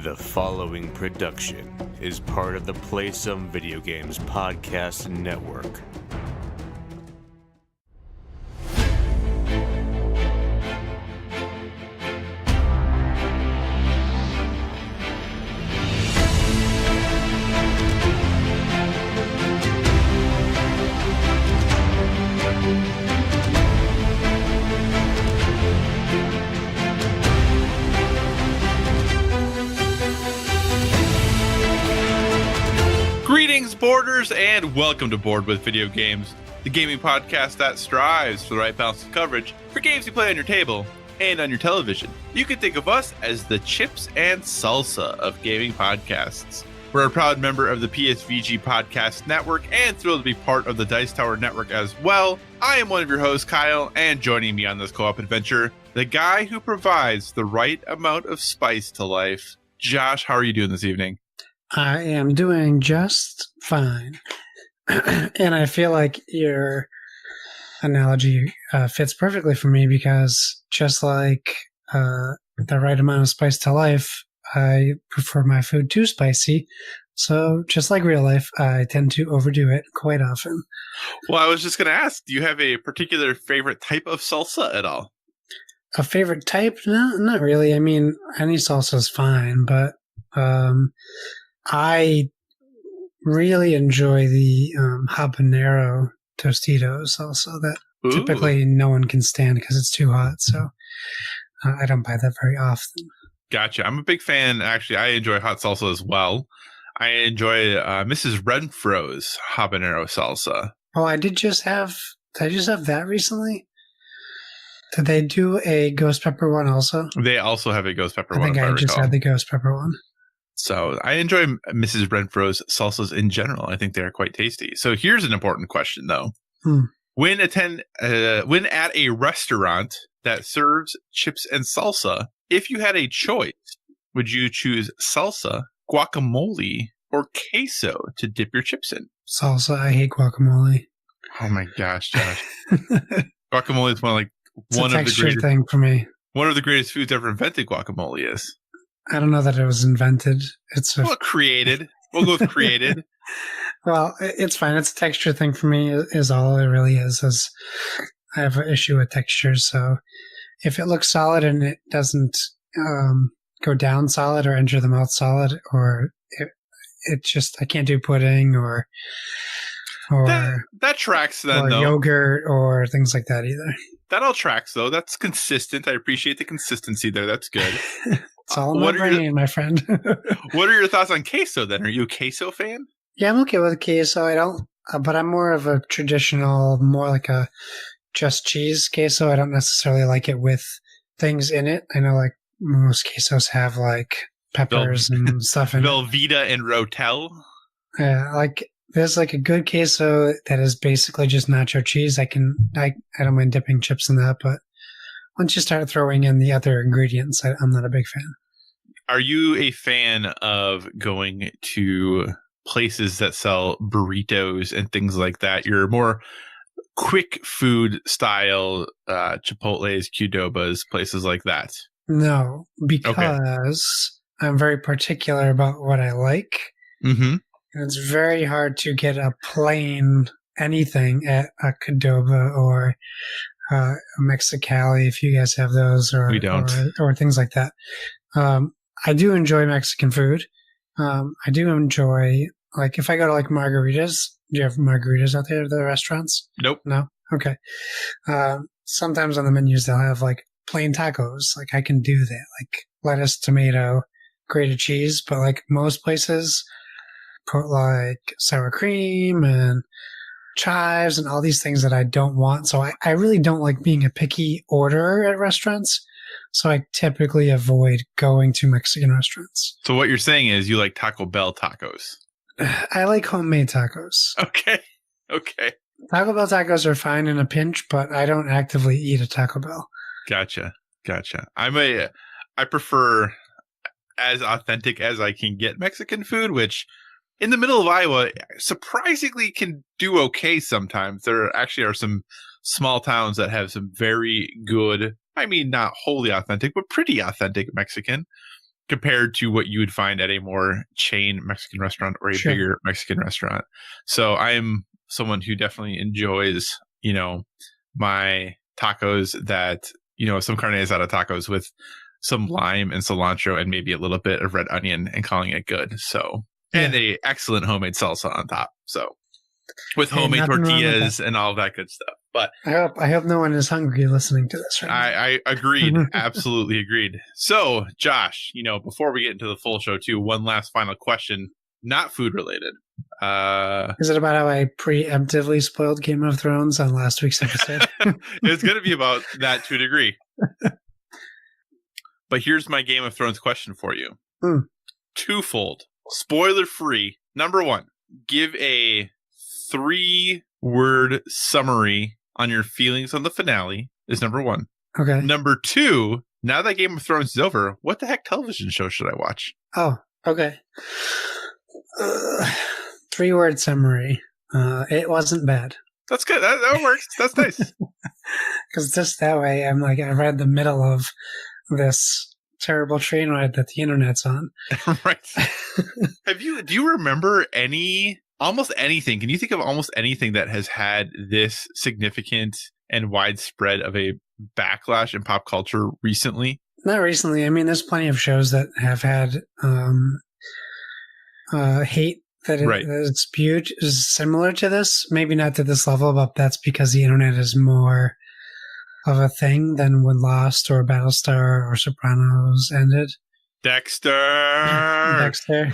The following production is part of the Play Some Video Games podcast network. Greetings, boarders, and welcome to Board with Video Games, the gaming podcast that strives for the right balance of coverage for games you play on your table and on your television. You can think of us as the chips and salsa of gaming podcasts. We're a proud member of the PSVG Podcast Network and thrilled to be part of the Dice Tower Network as well. I am one of your hosts, Kyle, and joining me on this co-op adventure, the guy who provides the right amount of spice to life. Josh, how are you doing this evening? I am doing just fine. And I feel like your analogy fits perfectly for me because just like the right amount of spice to life, I prefer my food too spicy. So just like real life, I tend to overdo it quite often. Well, I was just going to ask, do you have a particular favorite type of salsa at all? A favorite type? No, not really. I mean, any salsa is fine, but I really enjoy the habanero Tostitos salsa that typically no one can stand because it's too hot. So I don't buy that very often. Gotcha. I'm a big fan. Actually, I enjoy hot salsa as well. I enjoy Mrs. Renfro's habanero salsa. Oh, did I just have that recently? Did they do a ghost pepper one also? They also have a ghost pepper one. I think I just had the ghost pepper one. So I enjoy Mrs. Renfro's salsas in general. I think they're quite tasty. So here's an important question, though. When at a restaurant that serves chips and salsa, if you had a choice, would you choose salsa, guacamole, or queso to dip your chips in? Salsa. I hate guacamole. Oh my gosh, Josh! Guacamole is one of the greatest thing for me. One of the greatest foods ever invented. Guacamole is. I don't know that it was invented. Created. We'll go with created. Well, it's fine. It's a texture thing for me is all it really is I have an issue with textures. So if it looks solid and it doesn't go down solid or enter the mouth solid, or it just, I can't do pudding or that tracks then, or though. Yogurt or things like that either. That all tracks, though. That's consistent. I appreciate the consistency there. That's good. It's all in my brain, my friend. What are your thoughts on queso then? Are you a queso fan? Yeah, I'm okay with queso. But I'm more of a traditional, more like a just cheese queso. I don't necessarily like it with things in it. I know like most quesos have like peppers and stuff in Velveeta and Rotel. Yeah, like there's like a good queso that is basically just nacho cheese. I don't mind dipping chips in that, but once you start throwing in the other ingredients, I'm not a big fan. Are you a fan of going to places that sell burritos and things like that? You're more quick food style, Chipotle's, Qdobas, places like that? No, because I'm very particular about what I like. Mm-hmm. And it's very hard to get a plain anything at a Qdoba or a Mexicali, if you guys have those, or we don't, or things like that. I do enjoy Mexican food. I do enjoy, like, if I go to like margaritas. Do you have margaritas out there at the restaurants? Nope. No. Okay. Sometimes on the menus they'll have like plain tacos. Like I can do that, like lettuce, tomato, grated cheese. But like most places put like sour cream and chives and all these things that I don't want. So I really don't like being a picky orderer at restaurants. So I typically avoid going to Mexican restaurants. So what you're saying is you like Taco Bell tacos? I like homemade tacos. Okay. Taco Bell tacos are fine in a pinch, but I don't actively eat a Taco Bell. Gotcha. I prefer as authentic as I can get Mexican food, which in the middle of Iowa, surprisingly can do okay sometimes. There actually are some small towns that have some very good, I mean, not wholly authentic, but pretty authentic Mexican. compared to what you would find at a more chain Mexican restaurant or a Sure. bigger Mexican restaurant. So I'm someone who definitely enjoys, my tacos that, some carne asada tacos with some lime and cilantro and maybe a little bit of red onion and calling it good. So, and a excellent homemade salsa on top. So with homemade tortillas and all that good stuff. But I hope no one is hungry listening to this right now. I agreed. Absolutely agreed. So, Josh, before we get into the full show too, one last final question, not food related. Is it about how I preemptively spoiled Game of Thrones on last week's episode? It's going to be about that to a degree. But here's my Game of Thrones question for you. Twofold. Spoiler free. Number one, give a 3-word summary on your feelings on the finale is number one. Okay. Number two, now that Game of Thrones is over, what the heck television show should I watch? Oh, okay. 3-word summary. It wasn't bad. That's good. That works. That's nice. Because just that way, I'm like, I read the middle of this terrible train ride that the internet's on. Right. Do you remember almost anything? Can you think of almost anything that has had this significant and widespread of a backlash in pop culture recently? Not recently. I mean, there's plenty of shows that have had hate that it's spewed is similar to this. Maybe not to this level, but that's because the internet is more of a thing than when Lost or Battlestar or Sopranos ended. Dexter.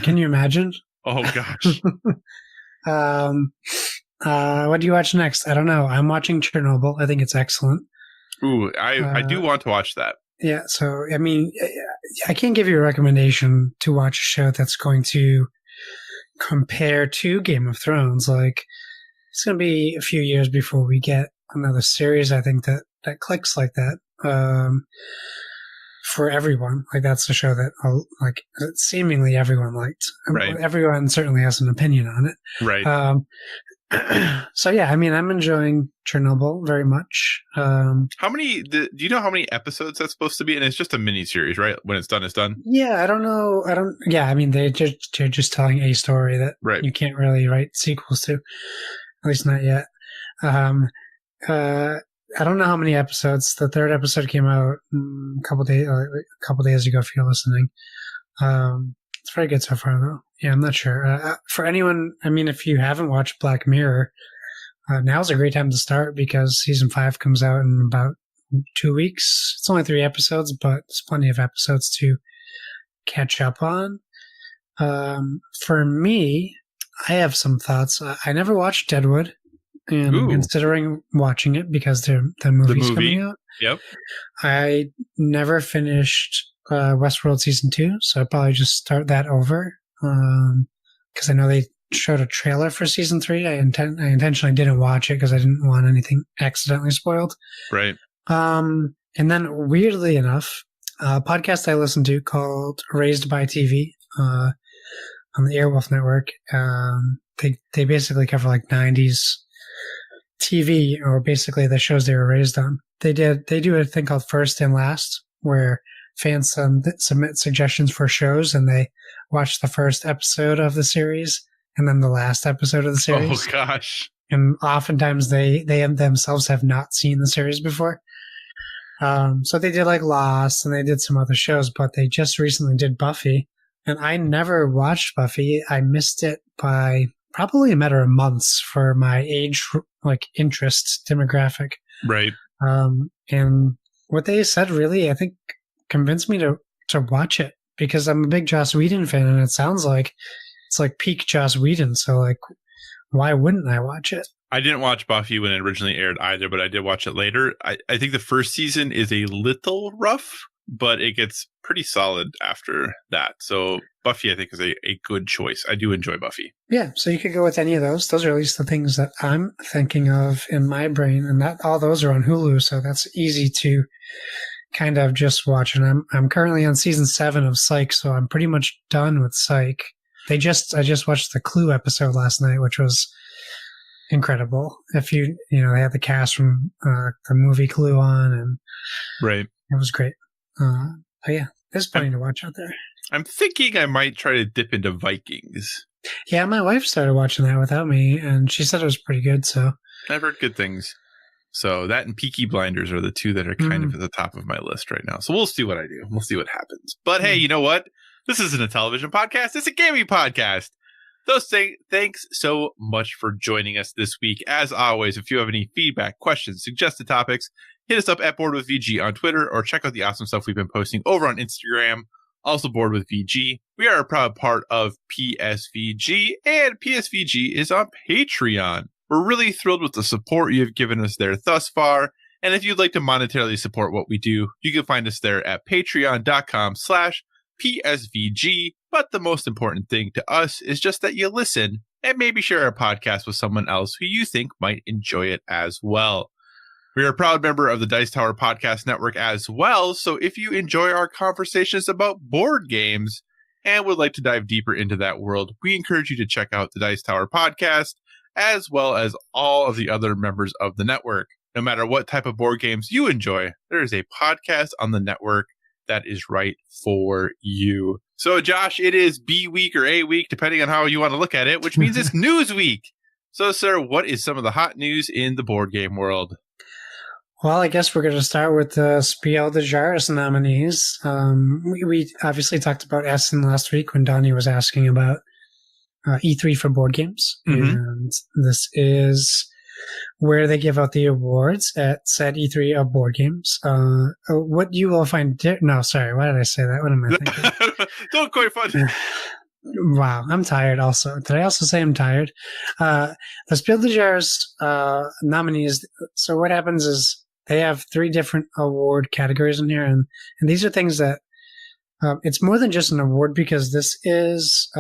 Can you imagine? Oh gosh. What do you watch next? I don't know. I'm watching Chernobyl. I think it's excellent. Ooh, I do want to watch that. Yeah. So, I mean, I can't give you a recommendation to watch a show that's going to compare to Game of Thrones. Like, it's going to be a few years before we get another series, I think, that clicks like that. For everyone. Like, that's a show that seemingly everyone liked. Right. Everyone certainly has an opinion on it. Right. So yeah, I mean, I'm enjoying Chernobyl very much. Do you know how many episodes that's supposed to be? And it's just a mini series, right? When it's done, it's done. Yeah, I don't know. I mean, they're just telling a story that you can't really write sequels to, at least not yet. I don't know how many episodes. The 3rd episode came out a couple days ago. If you're listening, it's very good so far, though. Yeah, I'm not sure. For anyone, I mean, if you haven't watched Black Mirror, now's a great time to start because season 5 comes out in about 2 weeks. It's only 3 episodes, but there's plenty of episodes to catch up on. For me, I have some thoughts. I never watched Deadwood. And I'm considering watching it because the movie's coming out. Yep. I never finished Westworld Season 2, so I'll probably just start that over. Because I know they showed a trailer for Season 3. I intentionally didn't watch it because I didn't want anything accidentally spoiled. Right. And then, weirdly enough, a podcast I listened to called Raised by TV on the Airwolf Network, they basically cover like 90s TV, or basically the shows they were raised on. They do a thing called First and Last, where fans submit suggestions for shows, and they watch the first episode of the series and then the last episode of the series. Oh gosh! And oftentimes they themselves have not seen the series before. So they did like Lost, and they did some other shows, but they just recently did Buffy, and I never watched Buffy. I missed it by probably a matter of months for my age, interest demographic. Right. And what they said really, I think, convinced me to watch it because I'm a big Joss Whedon fan, and it sounds like it's like peak Joss Whedon. So like, why wouldn't I watch it? I didn't watch Buffy when it originally aired either, but I did watch it later. I think the first season is a little rough, but it gets pretty solid after that. So Buffy, I think, is a good choice. I do enjoy Buffy. Yeah, so you could go with any of those. Those are at least the things that I'm thinking of in my brain, and that all those are on Hulu, so that's easy to kind of just watch. And I'm currently on season 7 of Psych, so I'm pretty much done with Psych. I just watched the Clue episode last night, which was incredible. If they had the cast from the movie Clue on, and right, it was great. But yeah, there's plenty to watch out there. I'm thinking I might try to dip into Vikings. Yeah, my wife started watching that without me, and she said it was pretty good, so. I've heard good things. So that and Peaky Blinders are the two that are kind of at the top of my list right now. So we'll see what I do. We'll see what happens. But hey, you know what? This isn't a television podcast. It's a gaming podcast. Thanks so much for joining us this week. As always, if you have any feedback, questions, suggested topics, hit us up at Board with VG on Twitter or check out the awesome stuff we've been posting over on Instagram. Also Board with VG. We are a proud part of PSVG, and PSVG is on Patreon. We're really thrilled with the support you've given us there thus far. And if you'd like to monetarily support what we do, you can find us there at patreon.com/PSVG. But the most important thing to us is just that you listen and maybe share our podcast with someone else who you think might enjoy it as well. We are a proud member of the Dice Tower Podcast Network as well, so if you enjoy our conversations about board games and would like to dive deeper into that world, we encourage you to check out the Dice Tower Podcast, as well as all of the other members of the network. No matter what type of board games you enjoy, there is a podcast on the network that is right for you. So, Josh, it is B week or A week, depending on how you want to look at it, which means it's news week. So, sir, what is some of the hot news in the board game world? Well, I guess we're going to start with the Spiel des Jahres nominees. We obviously talked about Essen last week when Donnie was asking about E3 for board games. And this is where they give out the awards at said E3 of board games. What you will find... No, sorry. Why did I say that? What am I thinking? Don't quite find Wow, I'm tired also. Did I also say I'm tired? The Spiel des Jahres nominees... So what happens is they have 3 different award categories in here, and these are things that it's more than just an award, because this is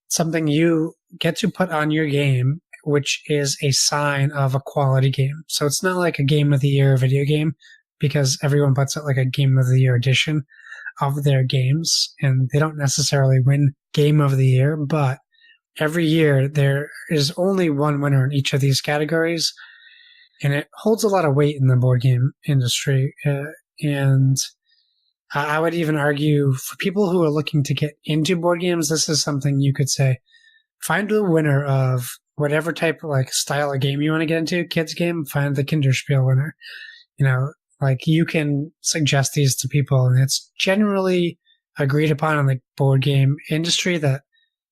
something you get to put on your game, which is a sign of a quality game. So it's not like a Game of the Year video game, because everyone puts out like a Game of the Year edition of their games, and they don't necessarily win Game of the Year, but every year there is only one winner in each of these categories. And it holds a lot of weight in the board game industry. And I would even argue for people who are looking to get into board games, this is something you could say, find the winner of whatever type of like style of game you want to get into, kids game, find the Kinderspiel winner. You know, like you can suggest these to people, and it's generally agreed upon in the board game industry that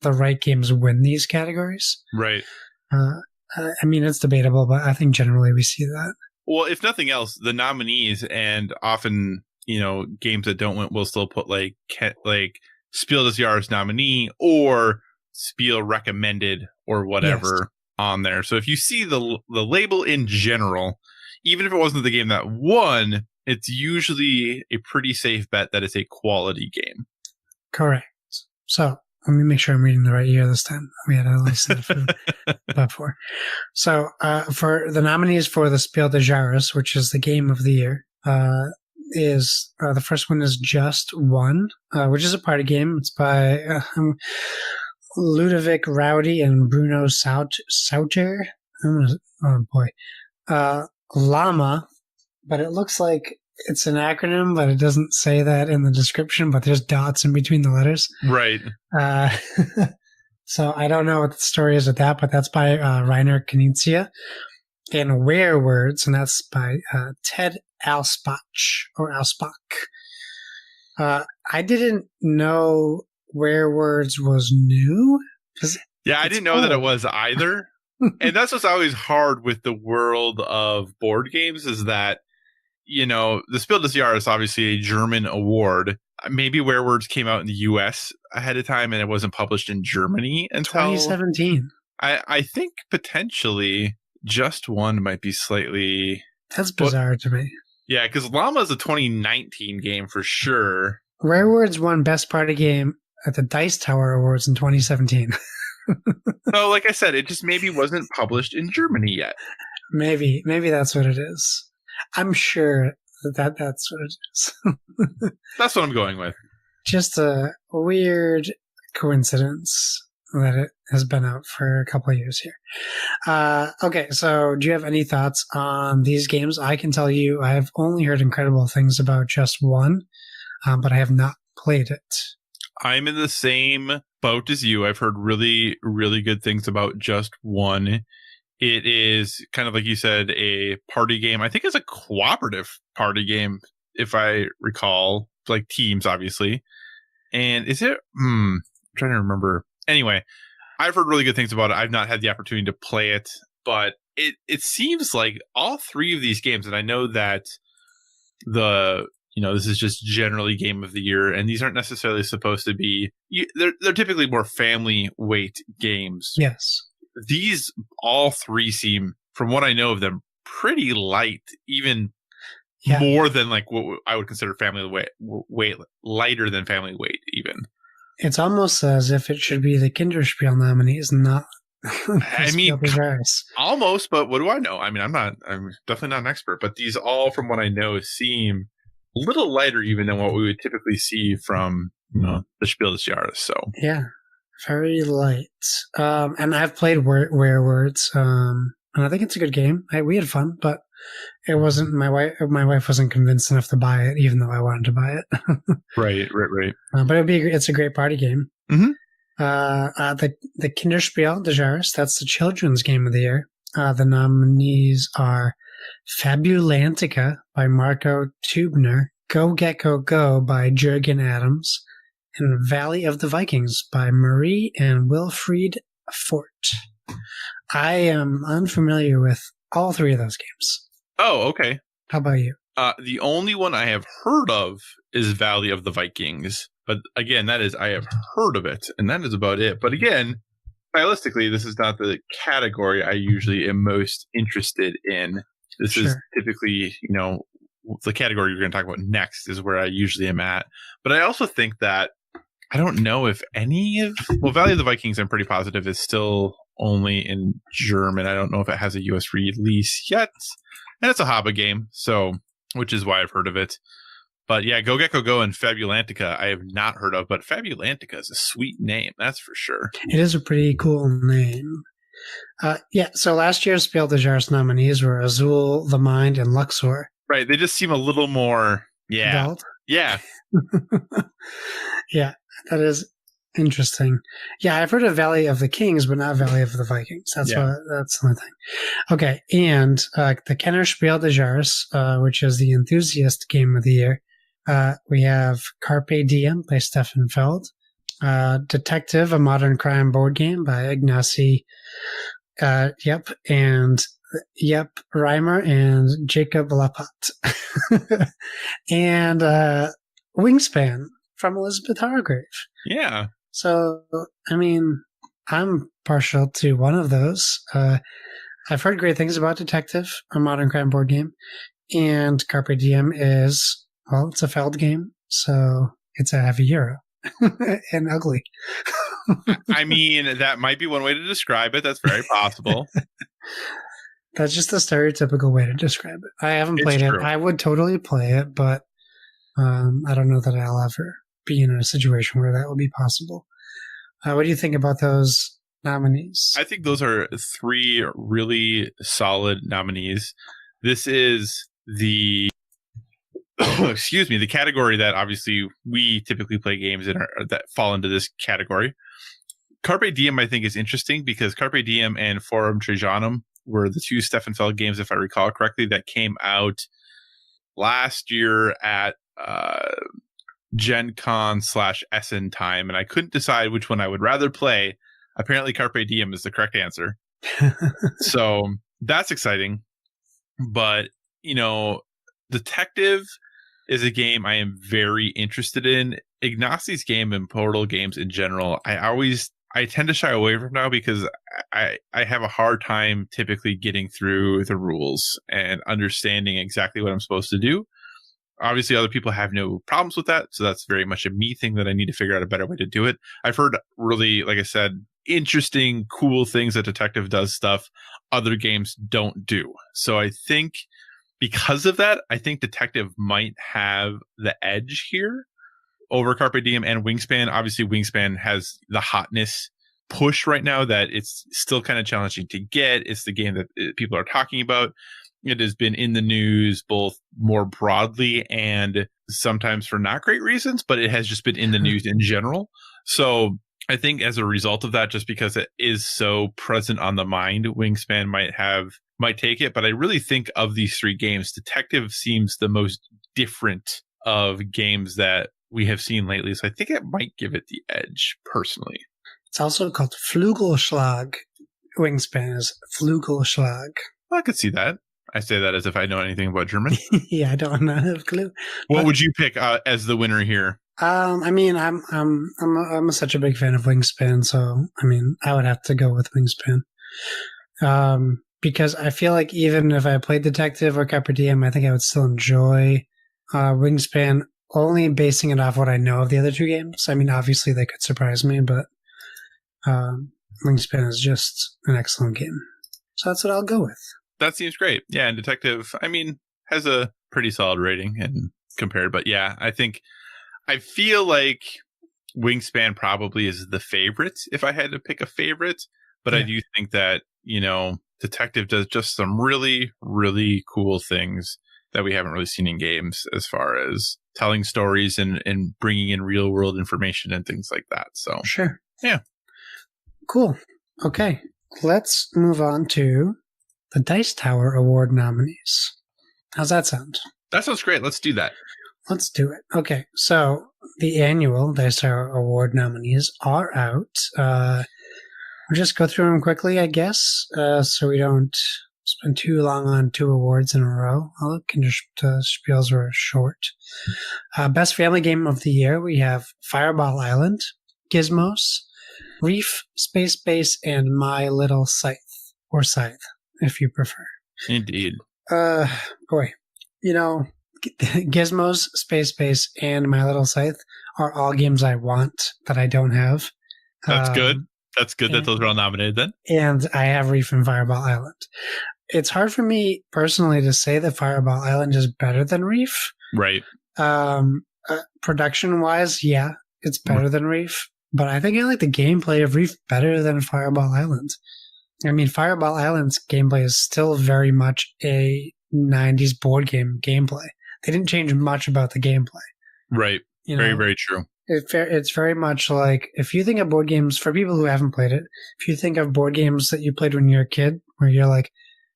the right games win these categories. Right. I mean, it's debatable, but I think generally we see that. Well, if nothing else, the nominees, and often, you know, games that don't win will still put like Spiel des Jahres nominee or Spiel recommended or whatever on there. So if you see the label in general, even if it wasn't the game that won, it's usually a pretty safe bet that it's a quality game. Correct. So let me make sure I'm reading the right year this time. We had a listen before. So for the nominees for the Spiel des Jahres, which is the game of the year, is the first one is Just One, which is a party game. It's by Ludovic Rowdy and Bruno Sauter. Oh boy. Llama, but it looks like it's an acronym, but it doesn't say that in the description, but there's dots in between the letters. Right. So I don't know what the story is with that, but that's by Rainer Knizia. And Werewords, and that's by Ted Alspach, or Alspach. I didn't know Werewords was new. Yeah, I didn't know that it was either. And that's what's always hard with the world of board games, is that, you know, the Spiel des Jahres is obviously a German award. Maybe Werewords came out in the US ahead of time and it wasn't published in Germany until 2017. I think potentially Just One might be slightly... That's bizarre to me. Yeah, because Llama is a 2019 game for sure. Werewords won Best Party Game at the Dice Tower Awards in 2017. So, like I said, it just maybe wasn't published in Germany yet. Maybe that's what it is. I'm sure that's what it is. That's what I'm going with. Just a weird coincidence that it has been out for a couple of years here. Okay, so do you have any thoughts on these games? I can tell you I have only heard incredible things about Just One, but I have not played it. I'm in the same boat as you. I've heard really, really good things about Just One. It is kind of like you said, a party game. I think it's a cooperative party game, if I recall, like teams, obviously. And is it? I'm trying to remember. Anyway, I've heard really good things about it. I've not had the opportunity to play it, but it seems like all three of these games, and I know that this is just generally game of the year, and these aren't necessarily supposed to be. They're typically more family weight games. Yes. These all three seem, from what I know of them, pretty light, even more than like what I would consider family weight, lighter than family weight, even. It's almost as if it should be the Kinderspiel nominees, not. I mean, almost, but what do I know? I mean, I'm definitely not an expert, but these all, from what I know, seem a little lighter even than what we would typically see from the Spiel des Jahres. So yeah, very light. And I've played Werewords, and I think it's a good game. We had fun, but it wasn't my wife. My wife wasn't convinced enough to buy it, even though I wanted to buy it. Right. But it's a great party game. Mm-hmm. The Kinderspiel des Jahres, that's the children's game of the year. The nominees are Fabulantica by Marco Tubner, Go Gecko Go by Jurgen Adams, and Valley of the Vikings by Marie and Wilfried Fort. I am unfamiliar with all three of those games. Oh, okay. How about you? The only one I have heard of is Valley of the Vikings. But again, I have heard of it, and that is about it. But again, stylistically, this is not the category I usually am most interested in. This is typically, the category you're going to talk about next is where I usually am at. But I also think that I don't know if Valley of the Vikings, I'm pretty positive, is still only in German. I don't know if it has a US release yet. And it's a Haba game, which is why I've heard of it. But yeah, Go Gecko Go and Fabulantica I have not heard of, but Fabulantica is a sweet name, that's for sure. It is a pretty cool name. So last year's Spiel des Jahres nominees were Azul, The Mind, and Luxor. Right, they just seem a little more, adult. Yeah. Yeah, that is interesting. Yeah, I've heard of Valley of the Kings, but not Valley of the Vikings. That's the only thing. Okay, and the Kenner Spiel des Jahres, which is the enthusiast game of the year. We have Carpe Diem by Stefan Feld, Detective, a modern crime board game by Ignacy and Reimer and Jacob Lapat. And Wingspan from Elizabeth Hargrave. Yeah. So, I mean, I'm partial to one of those. I've heard great things about Detective, a modern crime board game. And Carpe Diem is, it's a Feld game, so it's a heavy euro and ugly. I mean, that might be one way to describe it. That's very possible. That's just the stereotypical way to describe it. I haven't played it. I would totally play it, but I don't know that I'll ever be in a situation where that will be possible. What do you think about those nominees? I think those are three really solid nominees. This is the the category that obviously we typically play games in that fall into this category. Carpe Diem, I think, is interesting because Carpe Diem and Forum Trajanum were the two Stefan Feld games, if I recall correctly, that came out last year at Gen Con / Essen time, and I couldn't decide which one I would rather play. Apparently, Carpe Diem is the correct answer. So that's exciting. But, Detective is a game I am very interested in. Ignacy's game and Portal games in general, I tend to shy away from now because I have a hard time typically getting through the rules and understanding exactly what I'm supposed to do. Obviously, other people have no problems with that, so that's very much a me thing that I need to figure out a better way to do it. I've heard really, like I said, interesting, cool things that Detective does stuff other games don't do. So I think because of that, I think Detective might have the edge here over Carpe Diem and Wingspan. Obviously, Wingspan has the hotness push right now that it's still kind of challenging to get. It's the game that people are talking about. It has been in the news both more broadly and sometimes for not great reasons, but it has just been in the news in general. So I think as a result of that, just because it is so present on the mind, Wingspan might take it. But I really think of these three games, Detective seems the most different of games that we have seen lately. So I think it might give it the edge personally. It's also called Flügelschlag. Wingspan is Flügelschlag. Well, I could see that. I say that as if I know anything about German. Yeah, I don't have a clue. What would you pick as the winner here? I mean, I'm such a big fan of Wingspan, so I mean, I would have to go with Wingspan. Because I feel like even if I played Detective or Carpe Diem, I think I would still enjoy Wingspan, only basing it off what I know of the other two games. I mean, obviously they could surprise me, but Wingspan is just an excellent game. So that's what I'll go with. That seems great. Yeah, and Detective, I mean, has a pretty solid rating and compared. But yeah, I feel like Wingspan probably is the favorite if I had to pick a favorite. But yeah. I do think that, Detective does just some really, really cool things that we haven't really seen in games as far as telling stories and bringing in real world information and things like that. So sure. Yeah. Cool. Okay. Let's move on to the Dice Tower Award nominees. How's that sound? That sounds great. Let's do that. Let's do it. Okay, so the annual Dice Tower Award nominees are out. We'll just go through them quickly, I guess, so we don't spend too long on two awards in a row. I'll look and just spiels were short. Best Family Game of the Year, we have Fireball Island, Gizmos, Reef, Space Base, and My Little Scythe, or Scythe, if you prefer. Indeed. Boy, Gizmos, Space Base, and My Little Scythe are all games I want that I don't have. That's good. That's good that those are all nominated then. And I have Reef and Fireball Island. It's hard for me personally to say that Fireball Island is better than Reef. Right. Production-wise, yeah, it's better than Reef. But I think I like the gameplay of Reef better than Fireball Island. I mean, Fireball Island's gameplay is still very much a 90s board game gameplay. They didn't change much about the gameplay. Right. Very, very true. It's very much like, if you think of board games, for people who haven't played it, if you think of board games that you played when you were a kid, where you're like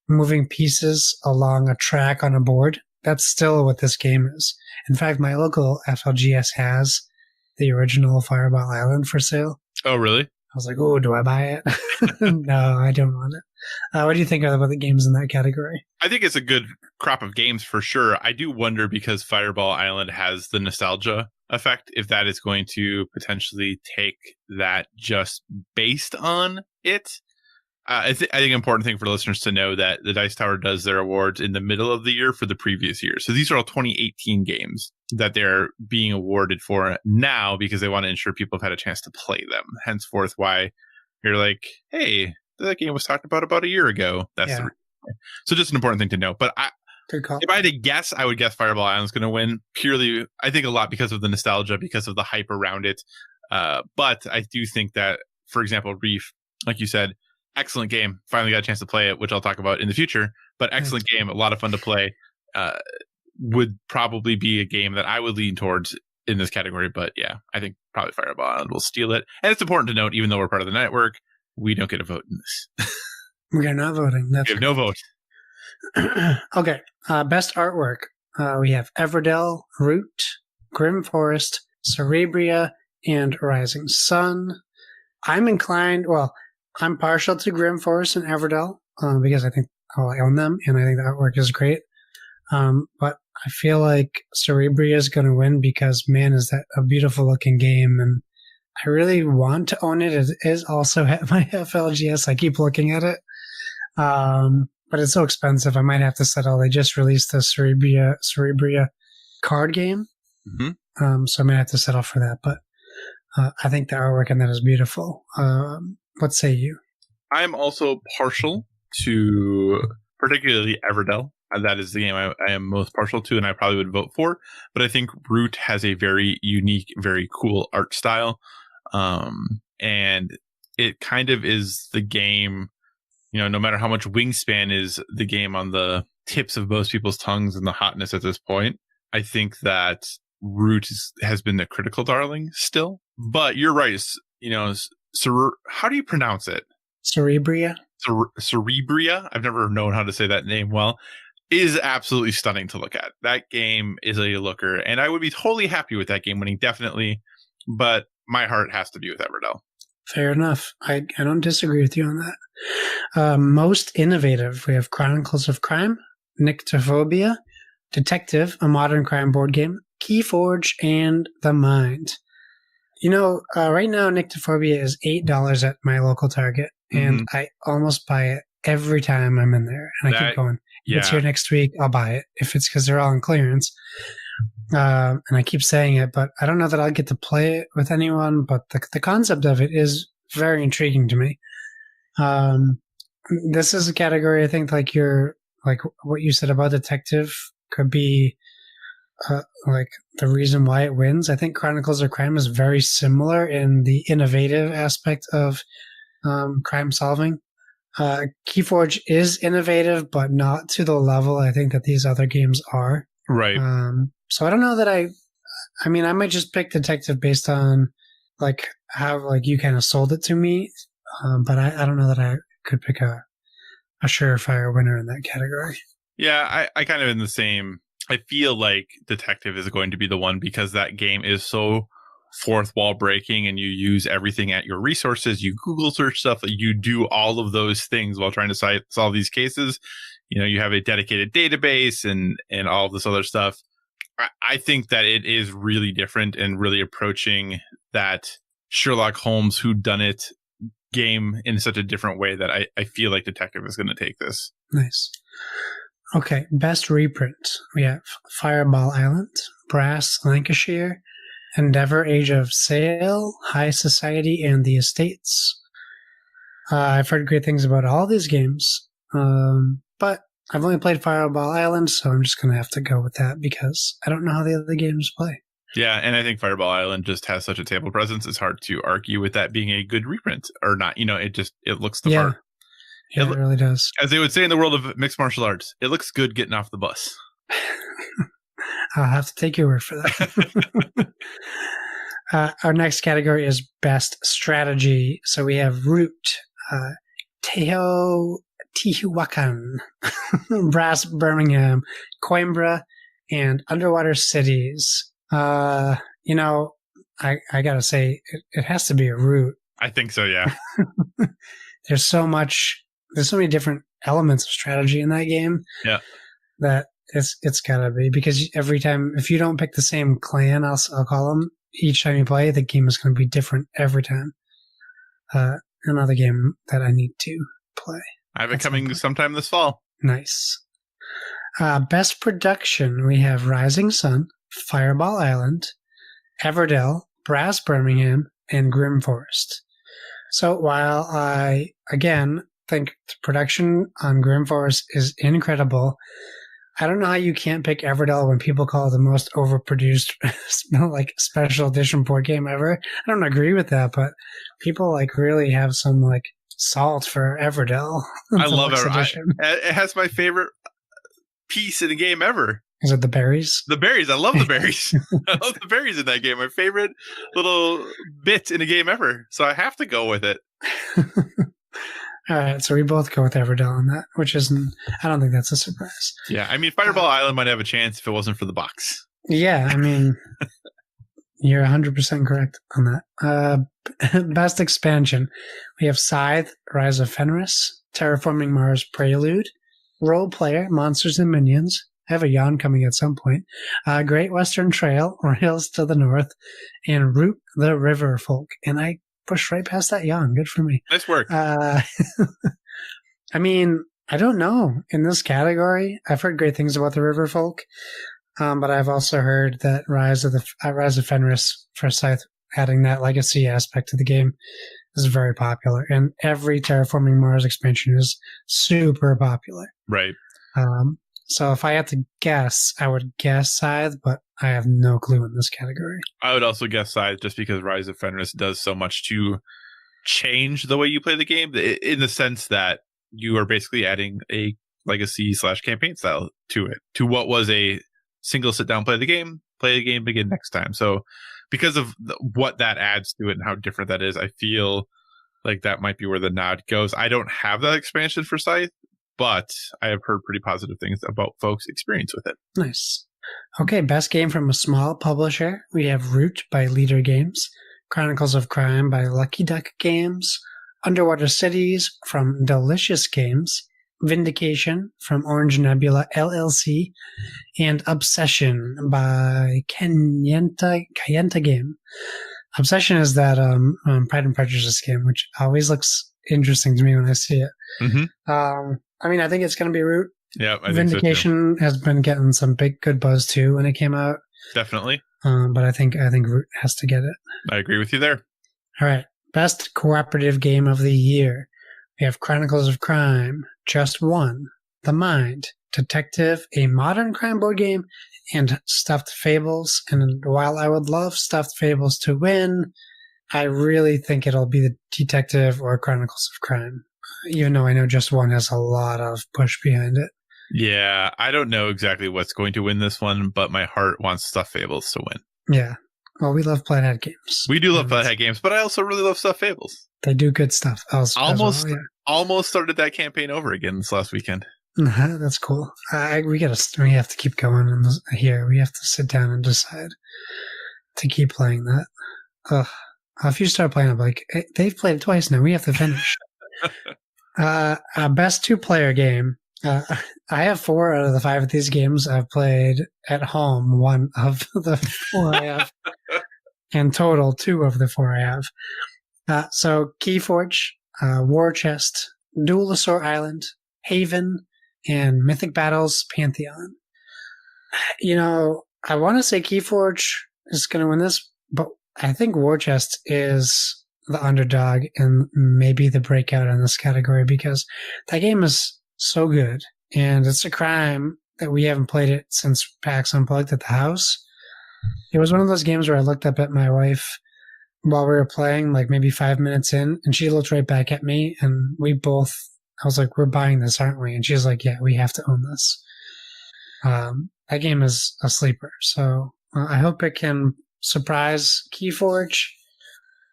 moving pieces along a track on a board, that's still what this game is. In fact, my local FLGS has the original Fireball Island for sale. Oh, really? I was like, oh, do I buy it? No, I don't want it. What do you think about the games in that category? I think it's a good crop of games for sure. I do wonder, because Fireball Island has the nostalgia effect, if that is going to potentially take that just based on it. I think an important thing for listeners to know that the Dice Tower does their awards in the middle of the year for the previous year. So these are all 2018 games that they're being awarded for now, because they want to ensure people have had a chance to play them. Henceforth, why you're like, hey, that game was talked about a year ago. That's the reason. So just an important thing to know. But if I had to guess, I would guess Fireball Island's going to win. Purely, I think a lot because of the nostalgia, because of the hype around it. But I do think that, for example, Reef, like you said, excellent game. Finally got a chance to play it, which I'll talk about in the future. But excellent game, a lot of fun to play. Would probably be a game that I would lean towards in this category. But yeah, I think probably Fireball Island will steal it. And it's important to note, even though we're part of the network, we don't get a vote in this. We are not voting. We have no vote. Okay. Best artwork. We have Everdell, Root, Grim Forest, Cerebria, and Rising Sun. I'm partial to Grim Forest and Everdell because I think I own them, and I think the artwork is great. But I feel like Cerebria is going to win because, man, is that a beautiful looking game, and I really want to own it. It is also at my FLGS. I keep looking at it. But it's so expensive. I might have to settle. They just released the Cerebria card game. Mm-hmm. So I might have to settle for that. But I think the artwork in that is beautiful. What say you? I'm also partial to particularly Everdell. That is the game I am most partial to, and I probably would vote for. But I think Root has a very unique, very cool art style. And it kind of is the game, no matter how much Wingspan is the game on the tips of most people's tongues in the hotness at this point. I think that Root has been the critical darling still. But you're right. How do you pronounce it? Cerebria. Cerebria. I've never known how to say that name well. Is absolutely stunning to look at. That game is a looker, and I would be totally happy with that game winning, definitely. But my heart has to be with Everdell. Fair enough. I don't disagree with you on that. Most innovative, we have Chronicles of Crime, Nyctophobia, Detective, a modern crime board game, Keyforge, and The Mind. Right now, Nyctophobia is $8 at my local Target, and I almost buy it every time I'm in there. And I keep going, if it's here next week, I'll buy it. If it's because they're all on clearance. And I keep saying it, but I don't know that I'll get to play it with anyone, but the concept of it is very intriguing to me. This is a category, I think, like what you said about Detective could be like the reason why it wins. I think Chronicles of Crime is very similar in the innovative aspect of crime solving. Keyforge is innovative, but not to the level I think that these other games are. Right. So I don't know that I might just pick Detective based on like how like you kind of sold it to me. But I don't know that I could pick a surefire winner in that category. Yeah, I kind of in the same. I feel like Detective is going to be the one because that game is so fourth wall breaking and you use everything at your resources. You Google search stuff, you do all of those things while trying to solve these cases. You have a dedicated database and all of this other stuff. I think that it is really different and really approaching that Sherlock Holmes whodunit game in such a different way that I feel like Detective is going to take this. Nice. Okay, best reprint. We have Fireball Island, Brass, Lancashire, Endeavor, Age of Sail, High Society, and The Estates. I've heard great things about all these games, but I've only played Fireball Island, so I'm just going to have to go with that because I don't know how the other games play. Yeah, and I think Fireball Island just has such a table presence. It's hard to argue with that being a good reprint or not. It looks the part. Yeah, it really does. As they would say in the world of mixed martial arts, it looks good getting off the bus. I'll have to take your word for that. Our next category is Best Strategy. So we have Root, Teotihuacan, Brass, Birmingham, Coimbra, and Underwater Cities. I gotta say, it has to be a Root. I think so, yeah. There's so many different elements of strategy in that game. Yeah. That it's gotta be, because every time, if you don't pick the same clan, I'll call them, each time you play, the game is going to be different every time. Another game that I need to play. I have it coming sometime this fall. Nice. Best production, we have Rising Sun, Fireball Island, Everdell, Brass Birmingham, and Grim Forest. So while I, again, think the production on Grim Forest is incredible, I don't know how you can't pick Everdell when people call it the most overproduced like special edition board game ever. I don't agree with that, but people like really have some like salt for Everdell. I love it. It has my favorite piece in a game ever. Is it the berries? The berries. I love the berries. I love the berries in that game. My favorite little bit in a game ever. So I have to go with it. All right, so we both go with Everdell on that, which isn't, I don't think that's a surprise. Yeah, I mean, Fireball Island might have a chance if it wasn't for the box. Yeah, I mean, you're 100% correct on that. Best expansion. We have Scythe, Rise of Fenris, Terraforming Mars Prelude, Role Player, Monsters and Minions. I have a yawn coming at some point. Great Western Trail, Rails to the North, and Root the River Folk. And I pushed right past that yawn. Good for me. Nice work. I mean, I don't know. In this category, I've heard great things about the River Folk, but I've also heard that Rise of Fenris for Scythe, adding that legacy aspect to the game, is very popular. And every Terraforming Mars expansion is super popular. Right. So if I had to guess, I would guess Scythe, but I have no clue in this category. I would also guess Scythe just because Rise of Fenris does so much to change the way you play the game, in the sense that you are basically adding a legacy/campaign style to it, to what was a single sit down, play the game again next time. So because of what that adds to it and how different that is, I feel like that might be where the nod goes. I don't have that expansion for Scythe, but I have heard pretty positive things about folks' experience with it. Nice. Okay, best game from a small publisher. We have Root by Leader Games, Chronicles of Crime by Lucky Duck Games, Underwater Cities from Delicious Games, Vindication from Orange Nebula LLC, and Obsession by Kayenta Game. Obsession is that Pride and Prejudice game, which always looks interesting to me when I see it. Mm-hmm. I mean, I think it's going to be Root. Yeah, I Vindication think so has been getting some good buzz too when it came out. Definitely. But I think Root has to get it. I agree with you there. All right. Best cooperative game of the year. We have Chronicles of Crime, Just One, The Mind, Detective, a modern crime board game, and Stuffed Fables. And while I would love Stuffed Fables to win, I really think it'll be the Detective or Chronicles of Crime, even though I know Just One has a lot of push behind it. Yeah, I don't know exactly what's going to win this one, but my heart wants Stuffed Fables to win. Yeah. Well, we love Flathead games. We do love Flathead games, but I also really love Stuffed Fables. They do good stuff. Almost started that campaign over again this last weekend. That's cool. We have to keep going here. We have to sit down and decide to keep playing that. If you start playing it, like they've played it twice now, we have to finish. Best 2-player game. I have 4 out of the 5 of these games I've played at home. 1 of the 4 I have, and total 2 of the 4 I have. So Keyforge, War Chest, Duelosaur Island, Haven, and Mythic Battles Pantheon. You know, I want to say Keyforge is going to win this, but I think War Chest is the underdog and maybe the breakout in this category because that game is so good, and it's a crime that we haven't played it since PAX Unplugged at the house. It was one of those games where I looked up at my wife while we were playing, like maybe 5 minutes in, and she looked right back at me, and I was like, we're buying this, aren't we? And she's like, yeah, we have to own this. That game is a sleeper, so I hope it can surprise Keyforge,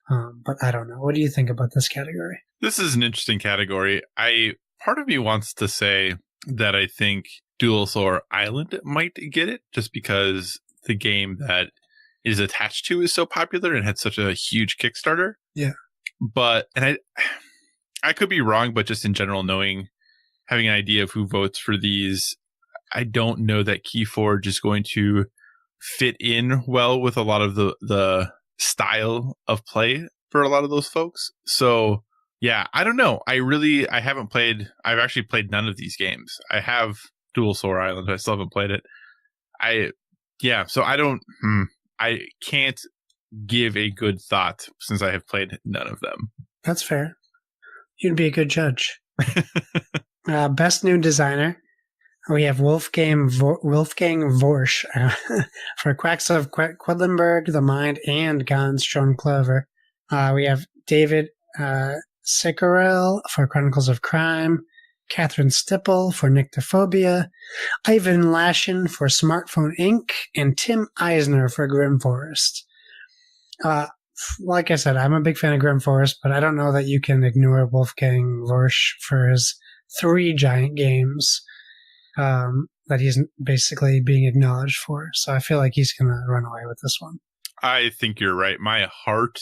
but I don't know. What do you think about this category? This is an interesting category. Part of me wants to say that I think Duelosaur Island might get it just because the game that is attached to is so popular and had such a huge Kickstarter. Yeah. And I could be wrong, but just in general, having an idea of who votes for these, I don't know that Keyforge is going to fit in well with a lot of the style of play for a lot of those folks. So yeah, I don't know. I've actually played none of these games. I have Duelosaur Island, but I still haven't played it. So I can't give a good thought since I have played none of them. That's fair. You'd be a good judge. Best new designer. We have Wolfgang Vorsch for Quacks of Quedlinburg, The Mind, and Gans Schon Clover. We have David Sicarel for Chronicles of Crime, Catherine Stipple for Nyctophobia, Ivan Lashin for Smartphone Inc., and Tim Eisner for Grim Forest. Like I said, I'm a big fan of Grim Forest, but I don't know that you can ignore Wolfgang Vorsch for his 3 giant games that he's basically being acknowledged for. So I feel like he's going to run away with this one. I think you're right. My heart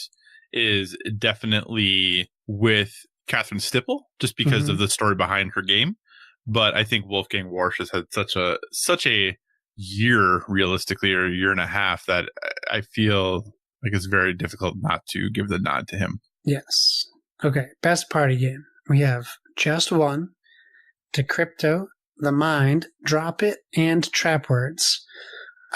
is definitely with Catherine Stipple just because of the story behind her game. But I think Wolfgang Warsch has had such a year, realistically, or a year and a half, that I feel like it's very difficult not to give the nod to him. Yes. Okay. Best party game. We have Just One, Decrypto, The Mind, Drop It, and Trap Words.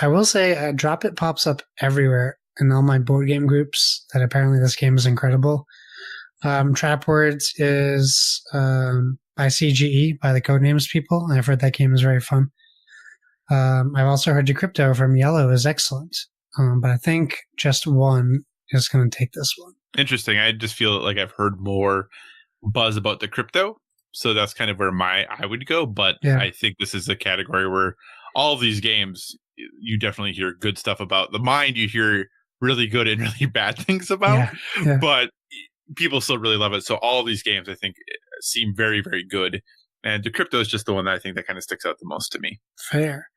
I will say Drop It pops up everywhere in all my board game groups that apparently this game is incredible. Trap Words is by CGE, by the Codenames people. I've heard that game is very fun. I've also heard Decrypto from Yellow is excellent. But I think Just One is going to take this one. Interesting. I just feel like I've heard more buzz about Decrypto So that's kind of where I would go. But Yeah. I think this is a category where all of these games, you definitely hear good stuff about. The Mind, you hear really good and really bad things about. Yeah. But people still really love it. So all of these games, I think, seem very, very good. And Decrypto is just the one that I think that kind of sticks out the most to me. Fair.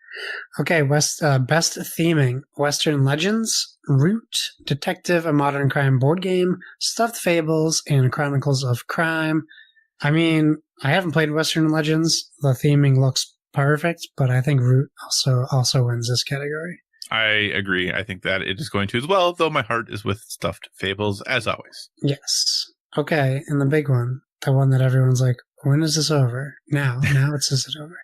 Okay, best theming: Western Legends, Root, Detective, a modern crime board game, Stuffed Fables, and Chronicles of Crime. I mean, I haven't played Western Legends. The theming looks perfect, but I think Root also wins this category. I agree. I think that it is going to as well, though my heart is with Stuffed Fables, as always. Yes. Okay, and the big one, the one that everyone's like, when is this over? Now it's this over.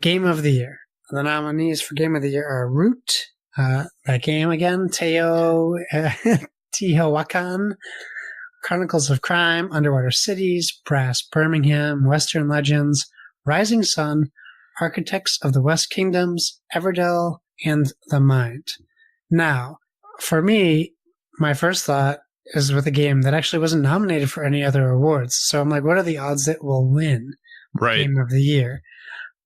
Game of the Year. The nominees for Game of the Year are Root, that game again, Teotihuacan, Chronicles of Crime, Underwater Cities, Brass Birmingham, Western Legends, Rising Sun, Architects of the West Kingdoms, Everdell, and The Mind. Now, for me, my first thought is with a game that actually wasn't nominated for any other awards. So I'm like, what are the odds that we'll win Game of the Year?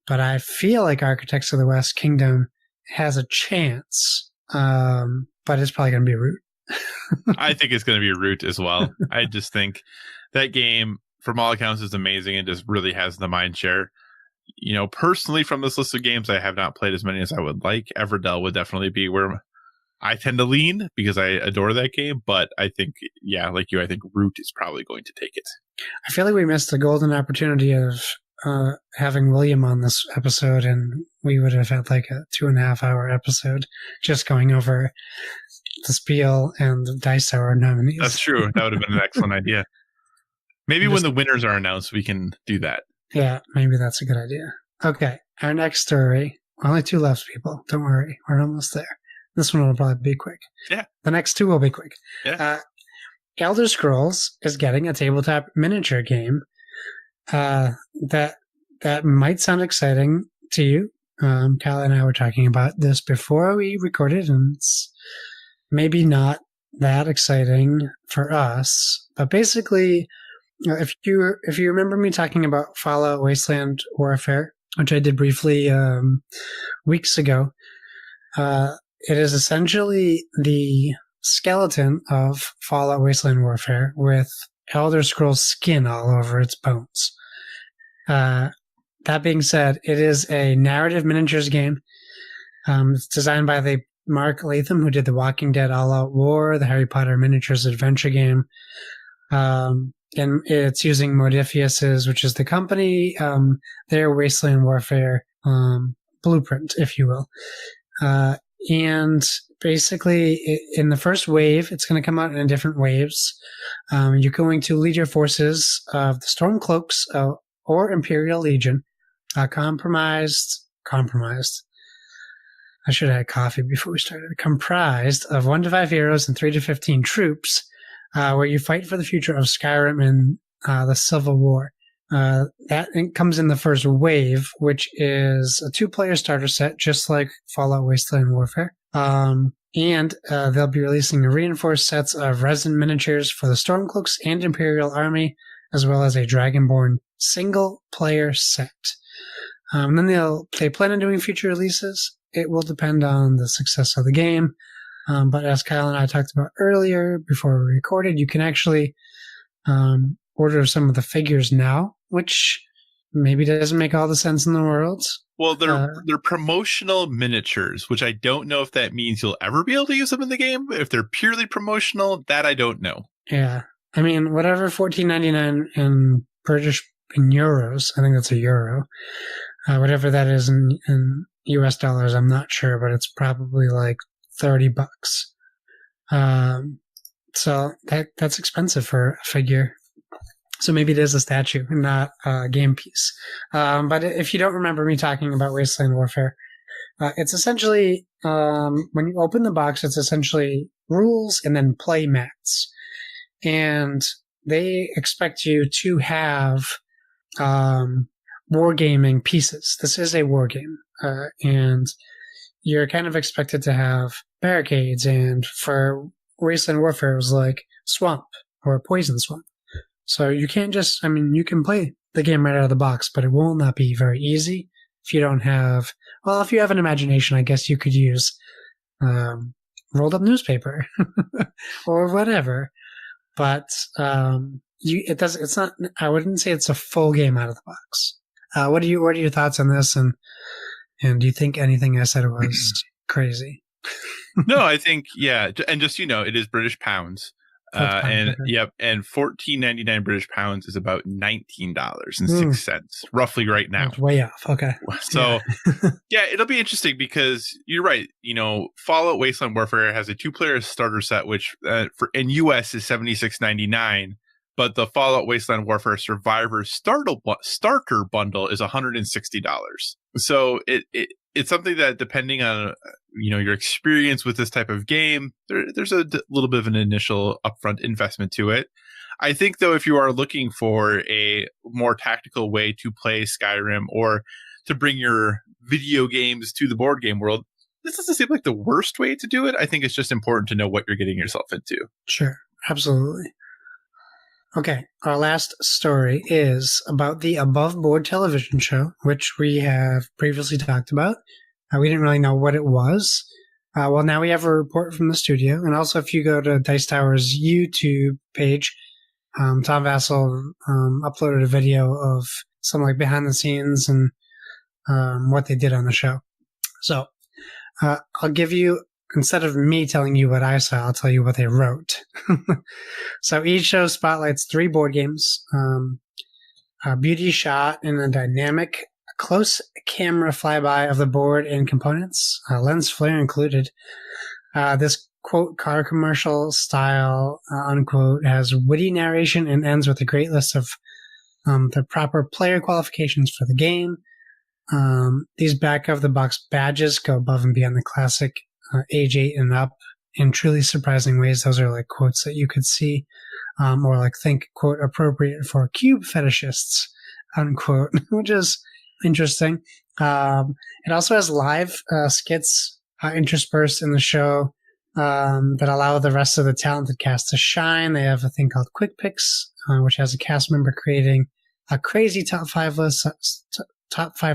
But I feel like Architects of the West Kingdom has a chance, but it's probably going to be Root. I think it's going to be Root as well. I just think that game, from all accounts, is amazing and just really has the mind share. You know, personally, from this list of games, I have not played as many as I would like. Everdell would definitely be where I tend to lean because I adore that game. But I think, yeah, like you, I think Root is probably going to take it. I feel like we missed the golden opportunity of having William on this episode, and we would have had like a 2.5 hour episode just going over the spiel and the Dice Tower nominees. That's true. That would have been an excellent idea. Maybe when the winners are announced, we can do that. Yeah, maybe that's a good idea. Okay, our next story. Only 2 left, people. Don't worry. We're almost there. This one will probably be quick. Yeah. The next 2 will be quick. Yeah. Elder Scrolls is getting a tabletop miniature game. That might sound exciting to you. Kyle and I were talking about this before we recorded, and it's maybe not that exciting for us. But basically, if you remember me talking about Fallout Wasteland Warfare, which I did briefly weeks ago, it is essentially the skeleton of Fallout Wasteland Warfare with Elder Scrolls skin all over its bones. That being said, it is a narrative miniatures game. It's designed by the Mark Latham, who did the Walking Dead All Out War, the Harry Potter miniatures adventure game. And it's using Modiphius's, which is the company, their Wasteland Warfare blueprint, if you will. And basically, in the first wave, it's going to come out in different waves. You're going to lead your forces of the Stormcloaks or Imperial Legion, compromised. I should have had coffee before we started. Comprised of 1 to 5 heroes and 3 to 15 troops, where you fight for the future of Skyrim and the Civil War. That comes in the first wave, which is a 2-player starter set, just like Fallout Wasteland Warfare. And they'll be releasing reinforced sets of resin miniatures for the Stormcloaks and Imperial Army, as well as a Dragonborn single-player set. Then they plan on doing future releases. It will depend on the success of the game. But as Kyle and I talked about earlier, before we recorded, you can actually order some of the figures now, which maybe doesn't make all the sense in the world. Well, they're promotional miniatures, which I don't know if that means you'll ever be able to use them in the game. If they're purely promotional, that I don't know. Yeah. I mean, whatever, $14.99 in euros, I think that's a euro. Whatever that is in US dollars, I'm not sure, but it's probably like $30. So that's expensive for a figure. So maybe it is a statue and not a game piece. But if you don't remember me talking about Wasteland Warfare, it's essentially, when you open the box, it's essentially rules and then play mats. And they expect you to have wargaming pieces. This is a war game. And you're kind of expected to have barricades. And for Wasteland Warfare, it was like swamp or poison swamp. So you can't just, you can play the game right out of the box, but it will not be very easy if you don't have, well, if you have an imagination, I guess you could use rolled up newspaper or whatever. But it's not, I wouldn't say it's a full game out of the box. What are your thoughts on this? And do you think anything I said was crazy? No, I think, yeah. And just, it is British pounds. And okay. yep, and $14.99 British pounds is about $19.06, roughly right now. That's way off. Okay. So yeah, it'll be interesting because you're right. Fallout Wasteland Warfare has a 2-player starter set, which in US is $76.99, but the Fallout Wasteland Warfare Survivor starter bundle is $160. So it's something that, depending on your experience with this type of game, there's a little bit of an initial upfront investment to it. I think, though, if you are looking for a more tactical way to play Skyrim or to bring your video games to the board game world, this doesn't seem like the worst way to do it. I think it's just important to know what you're getting yourself into. Sure, absolutely. Okay, our last story is about the Above Board television show, which we have previously talked about. We didn't really know what it was. Well, now we have a report from the studio. And also, if you go to Dice Tower's YouTube page, Tom Vassell uploaded a video of some behind the scenes and what they did on the show. So I'll give you, instead of me telling you what I saw, I'll tell you what they wrote. So each show spotlights 3 board games, a beauty shot in a dynamic close camera flyby of the board and components, lens flare included. This, quote, car commercial style, unquote, has witty narration and ends with a great list of the proper player qualifications for the game. These back-of-the-box badges go above and beyond the classic age 8 and up in truly surprising ways. Those are quotes that you could see, or think, quote, appropriate for cube fetishists, unquote, which is interesting. It also has live skits interspersed in the show that allow the rest of the talented cast to shine. They have a thing called Quick Picks, which has a cast member creating a crazy top 5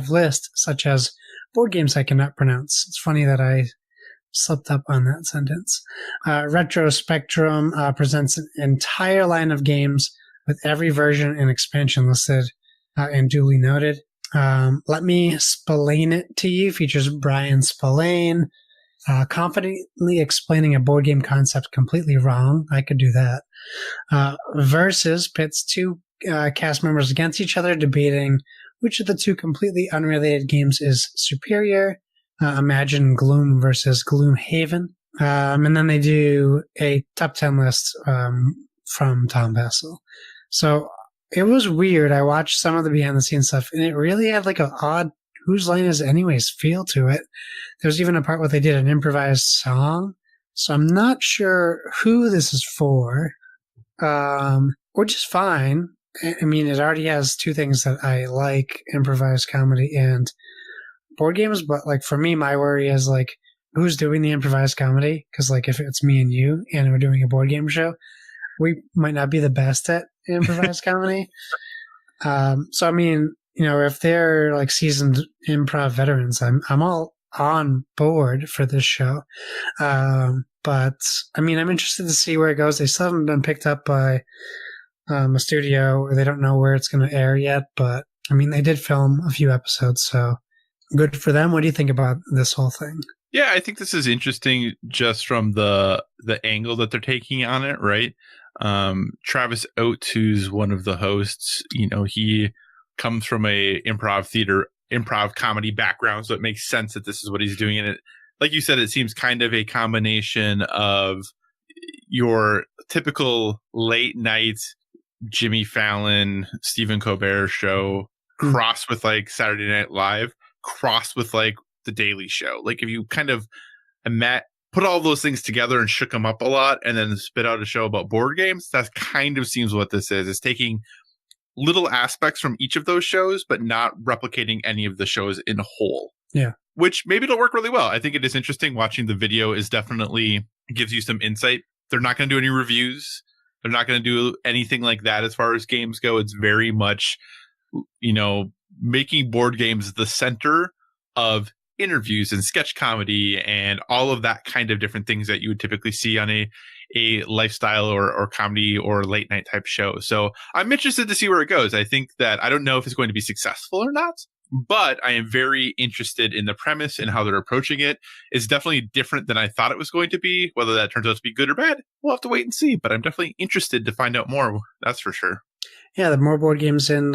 list, such as board games I cannot pronounce. It's funny that I slipped up on that sentence. Retro Spectrum presents an entire line of games with every version and expansion listed and duly noted. Let Me Spillane It to You features Brian Spillane confidently explaining a board game concept completely wrong. I could do that. Versus pits 2 cast members against each other, debating which of the 2 completely unrelated games is superior. Imagine Gloom versus Gloomhaven. And then they do a top 10 list from Tom Vassell. So it was weird. I watched some of the behind the scenes stuff, and it really had an odd whose line is it anyways feel to it. There's even a part where they did an improvised song. So I'm not sure who this is for, which is fine. I mean, it already has 2 things that I like, improvised comedy and board games. But for me, my worry is who's doing the improvised comedy? Because if it's me and you and we're doing a board game show, we might not be the best at improvised comedy. So I mean, if they're seasoned improv veterans, I'm all on board for this show. But I mean, I'm interested to see where it goes. They still haven't been picked up by a studio, or they don't know where it's going to air yet. But I mean, they did film a few episodes, so good for them. What do you think about this whole thing? Yeah, I think this is interesting just from the angle that they're taking on it, right? Travis Oates, who's one of the hosts, he comes from a improv comedy background, so it makes sense that this is what he's doing. And it, like you said, it seems kind of a combination of your typical late night Jimmy Fallon, Stephen Colbert show, crossed with Saturday Night Live, crossed with The Daily Show. If you kind of put all those things together and shook them up a lot and then spit out a show about board games, that kind of seems what this is. It's taking little aspects from each of those shows, but not replicating any of the shows in whole. Yeah. Which maybe it'll work really well. I think it is interesting. Watching the video is definitely gives you some insight. They're not going to do any reviews. They're not going to do anything like that as far as games go. It's very much making board games the center of interviews and sketch comedy and all of that kind of different things that you would typically see on a lifestyle or comedy or late night type show. So I'm interested to see where it goes. I think that I don't know if it's going to be successful or not, but I am very interested in the premise and how they're approaching it. It's definitely different than I thought it was going to be. Whether that turns out to be good or bad, we'll have to wait and see. But I'm definitely interested to find out more. That's for sure. Yeah, the more board games in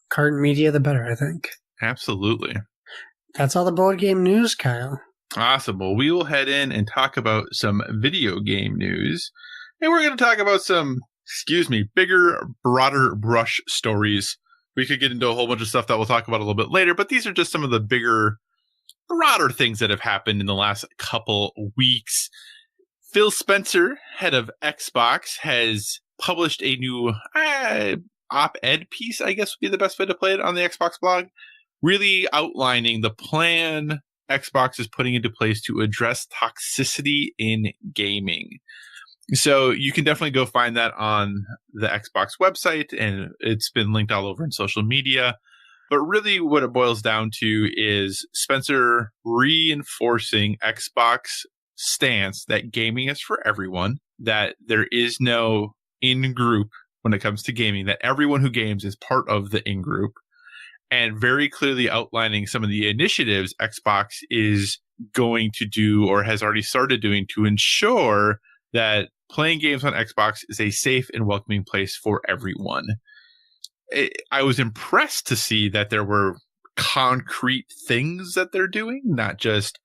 carton media, the better, I think. Absolutely. That's all the board game news, Kyle. Awesome. Well, we will head in and talk about some video game news. And we're going to talk about some, bigger, broader brush stories. We could get into a whole bunch of stuff that we'll talk about a little bit later, but these are just some of the bigger, broader things that have happened in the last couple weeks. Phil Spencer, head of Xbox, has published a new op-ed piece, I guess would be the best way to play it, on the Xbox blog, really outlining the plan Xbox is putting into place to address toxicity in gaming. So you can definitely go find that on the Xbox website, and it's been linked all over in social media. But really what it boils down to is Spencer reinforcing Xbox stance that gaming is for everyone, that there is no in-group when it comes to gaming, that everyone who games is part of the in-group, and very clearly outlining some of the initiatives Xbox is going to do or has already started doing to ensure that playing games on Xbox is a safe and welcoming place for everyone. I was impressed to see that there were concrete things that they're doing, not just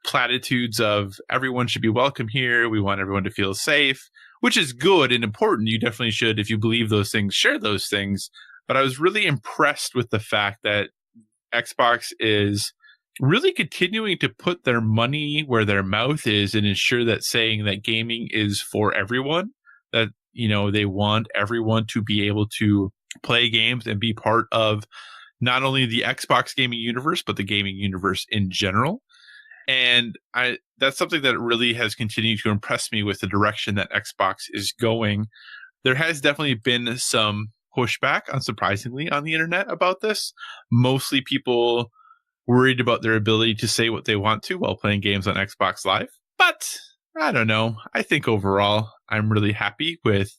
platitudes of everyone should be welcome here, we want everyone to feel safe, which is good and important. You definitely should, if you believe those things, share those things. But I was really impressed with the fact that Xbox is really continuing to put their money where their mouth is and ensure that saying that gaming is for everyone, that, they want everyone to be able to play games and be part of not only the Xbox gaming universe, but the gaming universe in general. And that's something that really has continued to impress me with the direction that Xbox is going. There has definitely been some pushback, unsurprisingly, on the internet about this. Mostly people worried about their ability to say what they want to while playing games on Xbox Live. But I don't know. I think overall, I'm really happy with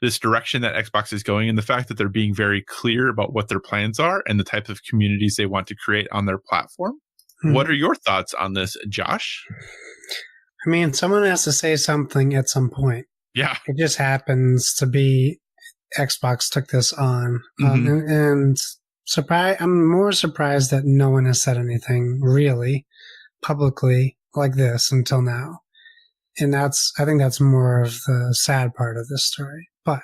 this direction that Xbox is going and the fact that they're being very clear about what their plans are and the type of communities they want to create on their platform. Mm-hmm. What are your thoughts on this, Josh? I mean, someone has to say something at some point. Yeah. It just happens to be Xbox took this on. Mm-hmm. And I'm more surprised that no one has said anything really publicly like this until now. And I think that's more of the sad part of this story. But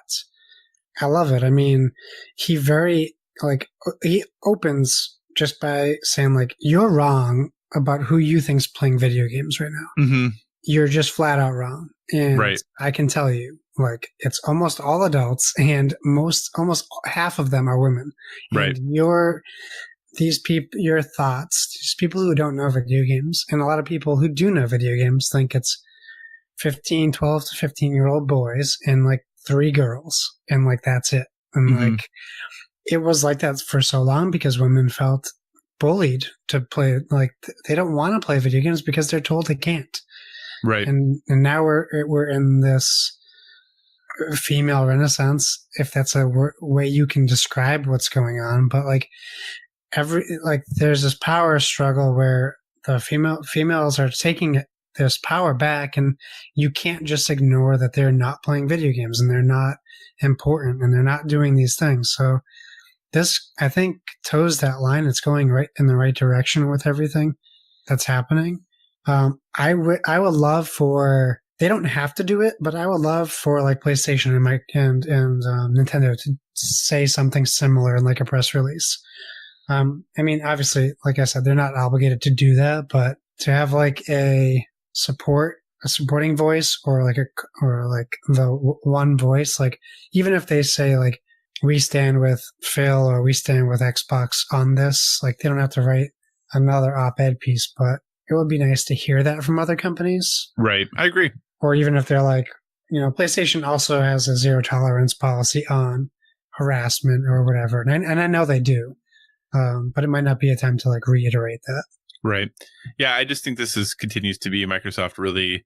I love it. I mean, he opens just by saying, you're wrong about who you think's playing video games right now. Mm-hmm. You're just flat out wrong. And right. I can tell you, it's almost all adults, and almost half of them are women. Right. And your thoughts, these people who don't know video games, and a lot of people who do know video games think it's 12 to 15-year-old boys and 3 girls, and that's it. And mm-hmm. It was like that for so long because women felt bullied to play. They don't want to play video games because they're told they can't. Right. And now we're in this female renaissance, if that's a way you can describe what's going on. But there's this power struggle where the females are taking this power back, and you can't just ignore that they're not playing video games and they're not important and they're not doing these things. So this, I think, toes that line. It's going right in the right direction with everything that's happening. I would love for, they don't have to do it, but I would love for PlayStation and Nintendo to say something similar in a press release. I mean, obviously, like I said, they're not obligated to do that, but to have a supporting voice or the one voice, even if they say we stand with Phil or we stand with Xbox on this, they don't have to write another op-ed piece, but it would be nice to hear that from other companies. Right. I agree. Or even if they're PlayStation also has a zero tolerance policy on harassment or whatever. And I know they do, but it might not be a time to like reiterate that. Right. Yeah, I just think continues to be Microsoft really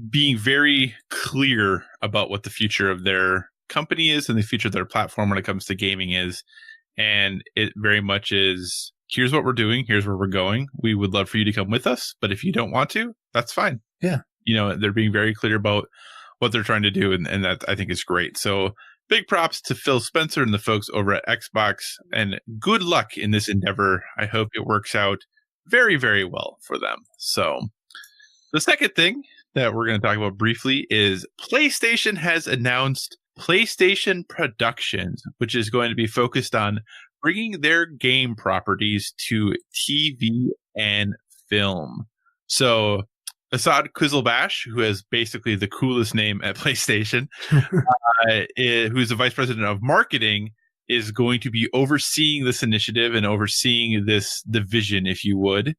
being very clear about what the future of their company is and the future of their platform when it comes to gaming is. And it very much is, here's what we're doing, here's where we're going. We would love for you to come with us, but if you don't want to, that's fine. Yeah. They're being very clear about what they're trying to do, and that I think is great. So big props to Phil Spencer and the folks over at Xbox, and good luck in this endeavor. I hope it works out very, very well for them. So the second thing that we're going to talk about briefly is PlayStation has announced PlayStation Productions, which is going to be focused on bringing their game properties to TV and film. So Assad Quizzlebash, who has basically the coolest name at PlayStation, who's the vice president of marketing, is going to be overseeing this initiative and overseeing the vision, if you would.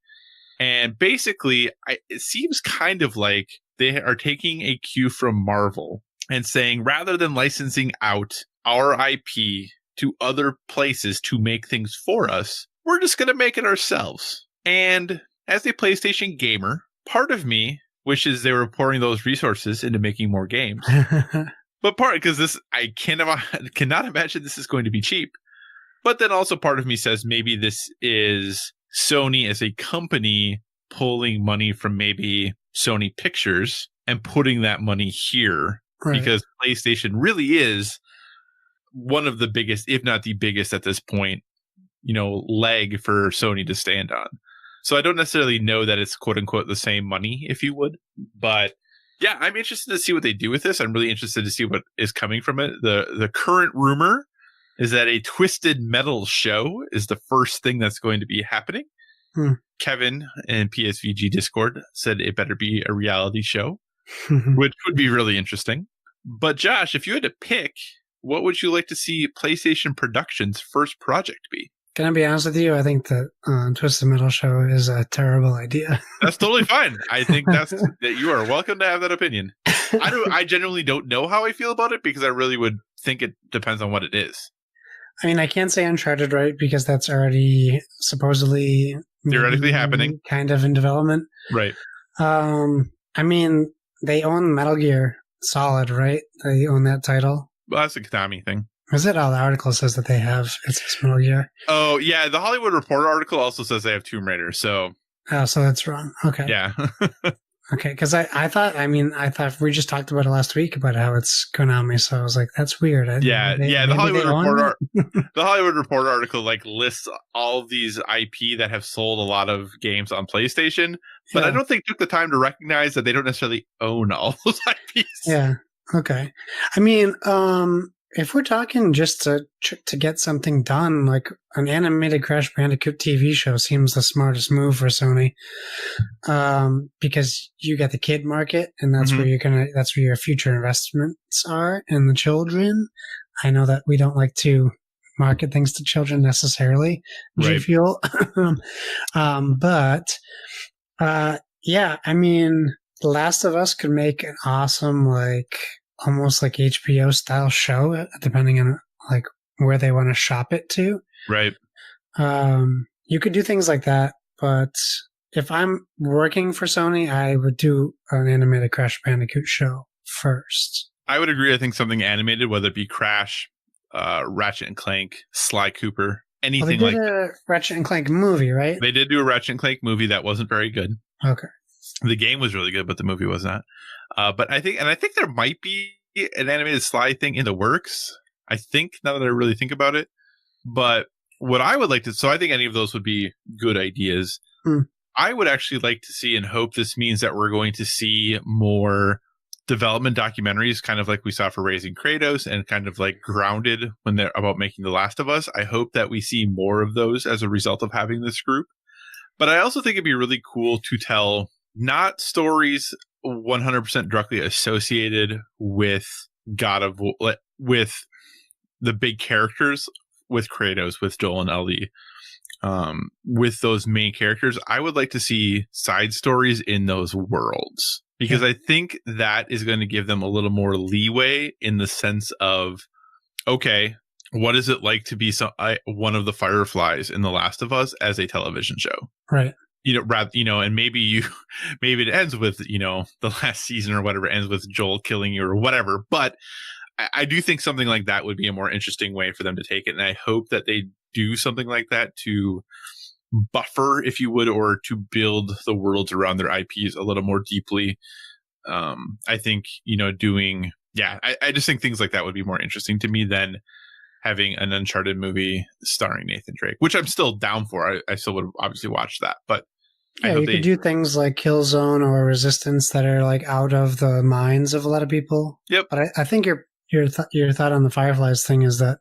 And basically, it seems kind of like they are taking a cue from Marvel and saying, rather than licensing out our IP to other places to make things for us, we're just going to make it ourselves. And as a PlayStation gamer, part of me wishes they were pouring those resources into making more games. But because I cannot imagine this is going to be cheap. But then also part of me says maybe this is Sony as a company pulling money from maybe Sony Pictures and putting that money here. Right. Because PlayStation really is one of the biggest, if not the biggest at this point, leg for Sony to stand on. So I don't necessarily know that it's quote unquote the same money, if you would. But yeah, I'm interested to see what they do with this. I'm really interested to see what is coming from it. The current rumor is that a Twisted Metal show is the first thing that's going to be happening. Kevin in PSVG Discord said it better be a reality show, which would be really interesting. But Josh, if you had to pick, what would you like to see PlayStation Productions' first project be? Can I be honest with you? I think the Twisted Metal show is a terrible idea. That's totally fine. I think that you are welcome to have that opinion. I genuinely don't know how I feel about it because I really would think it depends on what it is. I mean, I can't say Uncharted, right? Because that's already supposedly theoretically happening, kind of in development, right? I mean, they own Metal Gear Solid, right? They own that title. Well, that's a Konami thing. Is it? Oh, the article says that they have. It's Metal Gear. Oh, yeah. The Hollywood Reporter article also says they have Tomb Raider. So that's wrong. Okay. Yeah. Okay, because I thought we just talked about it last week about how it's Konami, so I was like, that's weird. The Hollywood Reporter article lists all of these IP that have sold a lot of games on PlayStation, but I don't think took the time to recognize that they don't necessarily own all those IPs. Yeah. Okay. I mean, if we're talking just to get something done, like an animated Crash Bandicoot TV show seems the smartest move for Sony, because you get the kid market, and that's where that's where your future investments are in the children. I know that we don't like to market things to children necessarily, G Fuel, but yeah, I mean, The Last of Us could make an awesome almost like HBO style show, depending on where they want to shop it to. Right. You could do things like that, but if I'm working for Sony, I would do an animated Crash Bandicoot show first. I would agree. I think something animated, whether it be Crash, Ratchet and Clank, Sly Cooper, anything like that. They did a Ratchet and Clank movie, right? They did do a Ratchet and Clank movie that wasn't very good. Okay. The game was really good, but the movie was not. But I think there might be an animated Sly thing in the works. I think, now that I really think about it. But what I would like to, so I think any of those would be good ideas. I would actually like to see and hope this means that we're going to see more development documentaries, kind of like we saw for Raising Kratos and kind of like Grounded when they're about making The Last of Us. I hope that we see more of those as a result of having this group. But I also think it'd be really cool to tell not stories 100% directly associated with with the big characters, with Kratos, with Joel and Ellie, with those main characters. I would like to see side stories in those worlds, because I think that is going to give them a little more leeway in the sense of, okay, what is it like to be one of the Fireflies in The Last of Us as a television show? Right. And maybe it ends with, the last season or whatever ends with Joel killing you or whatever. But I do think something like that would be a more interesting way for them to take it. And I hope that they do something like that to buffer, if you would, or to build the worlds around their IPs a little more deeply. I think, I just think things like that would be more interesting to me than having an Uncharted movie starring Nathan Drake, which I'm still down for. I still would obviously watch that, but yeah, you could do things like Killzone or Resistance that are like out of the minds of a lot of people. Yep. But I think your thought on the Fireflies thing is that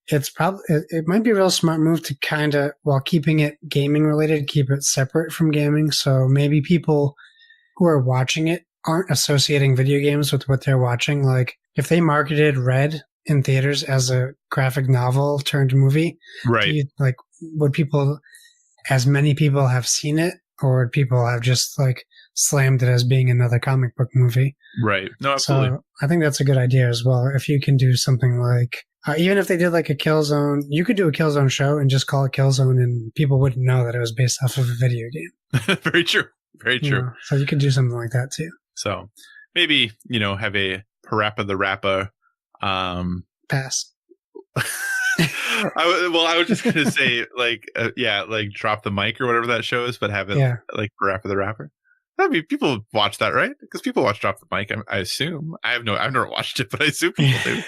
it's probably it might be a real smart move to kind of, while keeping it gaming related, keep it separate from gaming. So maybe people who are watching it aren't associating video games with what they're watching. Like if they marketed Red in theaters as a graphic novel turned movie, right? Would people, as many people have seen it, or would people have just like slammed it as being another comic book movie? Right. No, absolutely. So I think that's a good idea as well. If you can do something like, even if they did like a Killzone, you could do a Killzone show and just call it Killzone and people wouldn't know that it was based off of a video game. Very true. Very true. So you could do something like that too. So maybe, have a Parappa the Rappa. Pass. I was just gonna say like Drop the Mic or whatever that show is, but have it like Parappa the Rapper. I mean, people watch that, right? Because people watch Drop the Mic. I assume. I've never watched it, but I assume people do.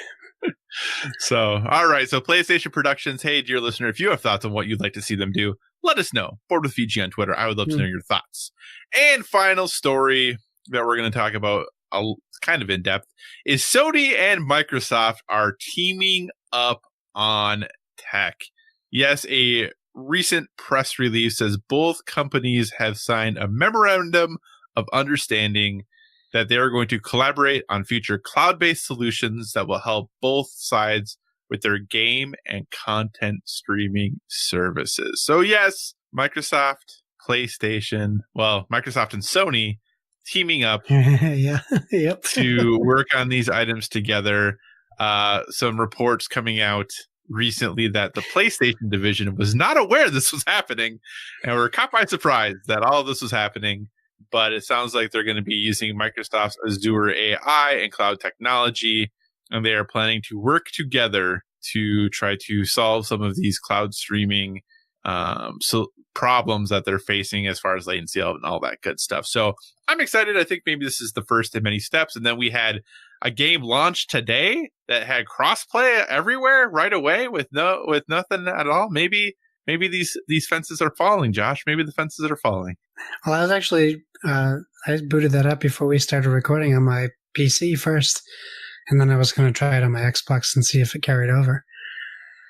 So, all right. So, PlayStation Productions. Hey, dear listener, if you have thoughts on what you'd like to see them do, let us know. Board with VG on Twitter. I would love to know your thoughts. And final story that we're going to talk about, kind of in depth, is Sony and Microsoft are teaming up on tech. Yes, a recent press release says both companies have signed a memorandum of understanding that they are going to collaborate on future cloud-based solutions that will help both sides with their game and content streaming services. So yes, Microsoft, PlayStation, Microsoft and Sony teaming up to work on these items together. Some reports coming out recently that the PlayStation division was not aware this was happening and were caught by surprise that all of this was happening. But it sounds like they're going to be using Microsoft's Azure AI and cloud technology, and they are planning to work together to try to solve some of these cloud streaming problems that they're facing as far as latency and all that good stuff. So I'm excited. I think maybe this is the first of many steps. And then we had a game launched today that had crossplay everywhere right away with nothing at all. Maybe these fences are falling, Josh. Maybe the fences are falling. Well, I was actually, I booted that up before we started recording on my PC first, and then I was going to try it on my Xbox and see if it carried over.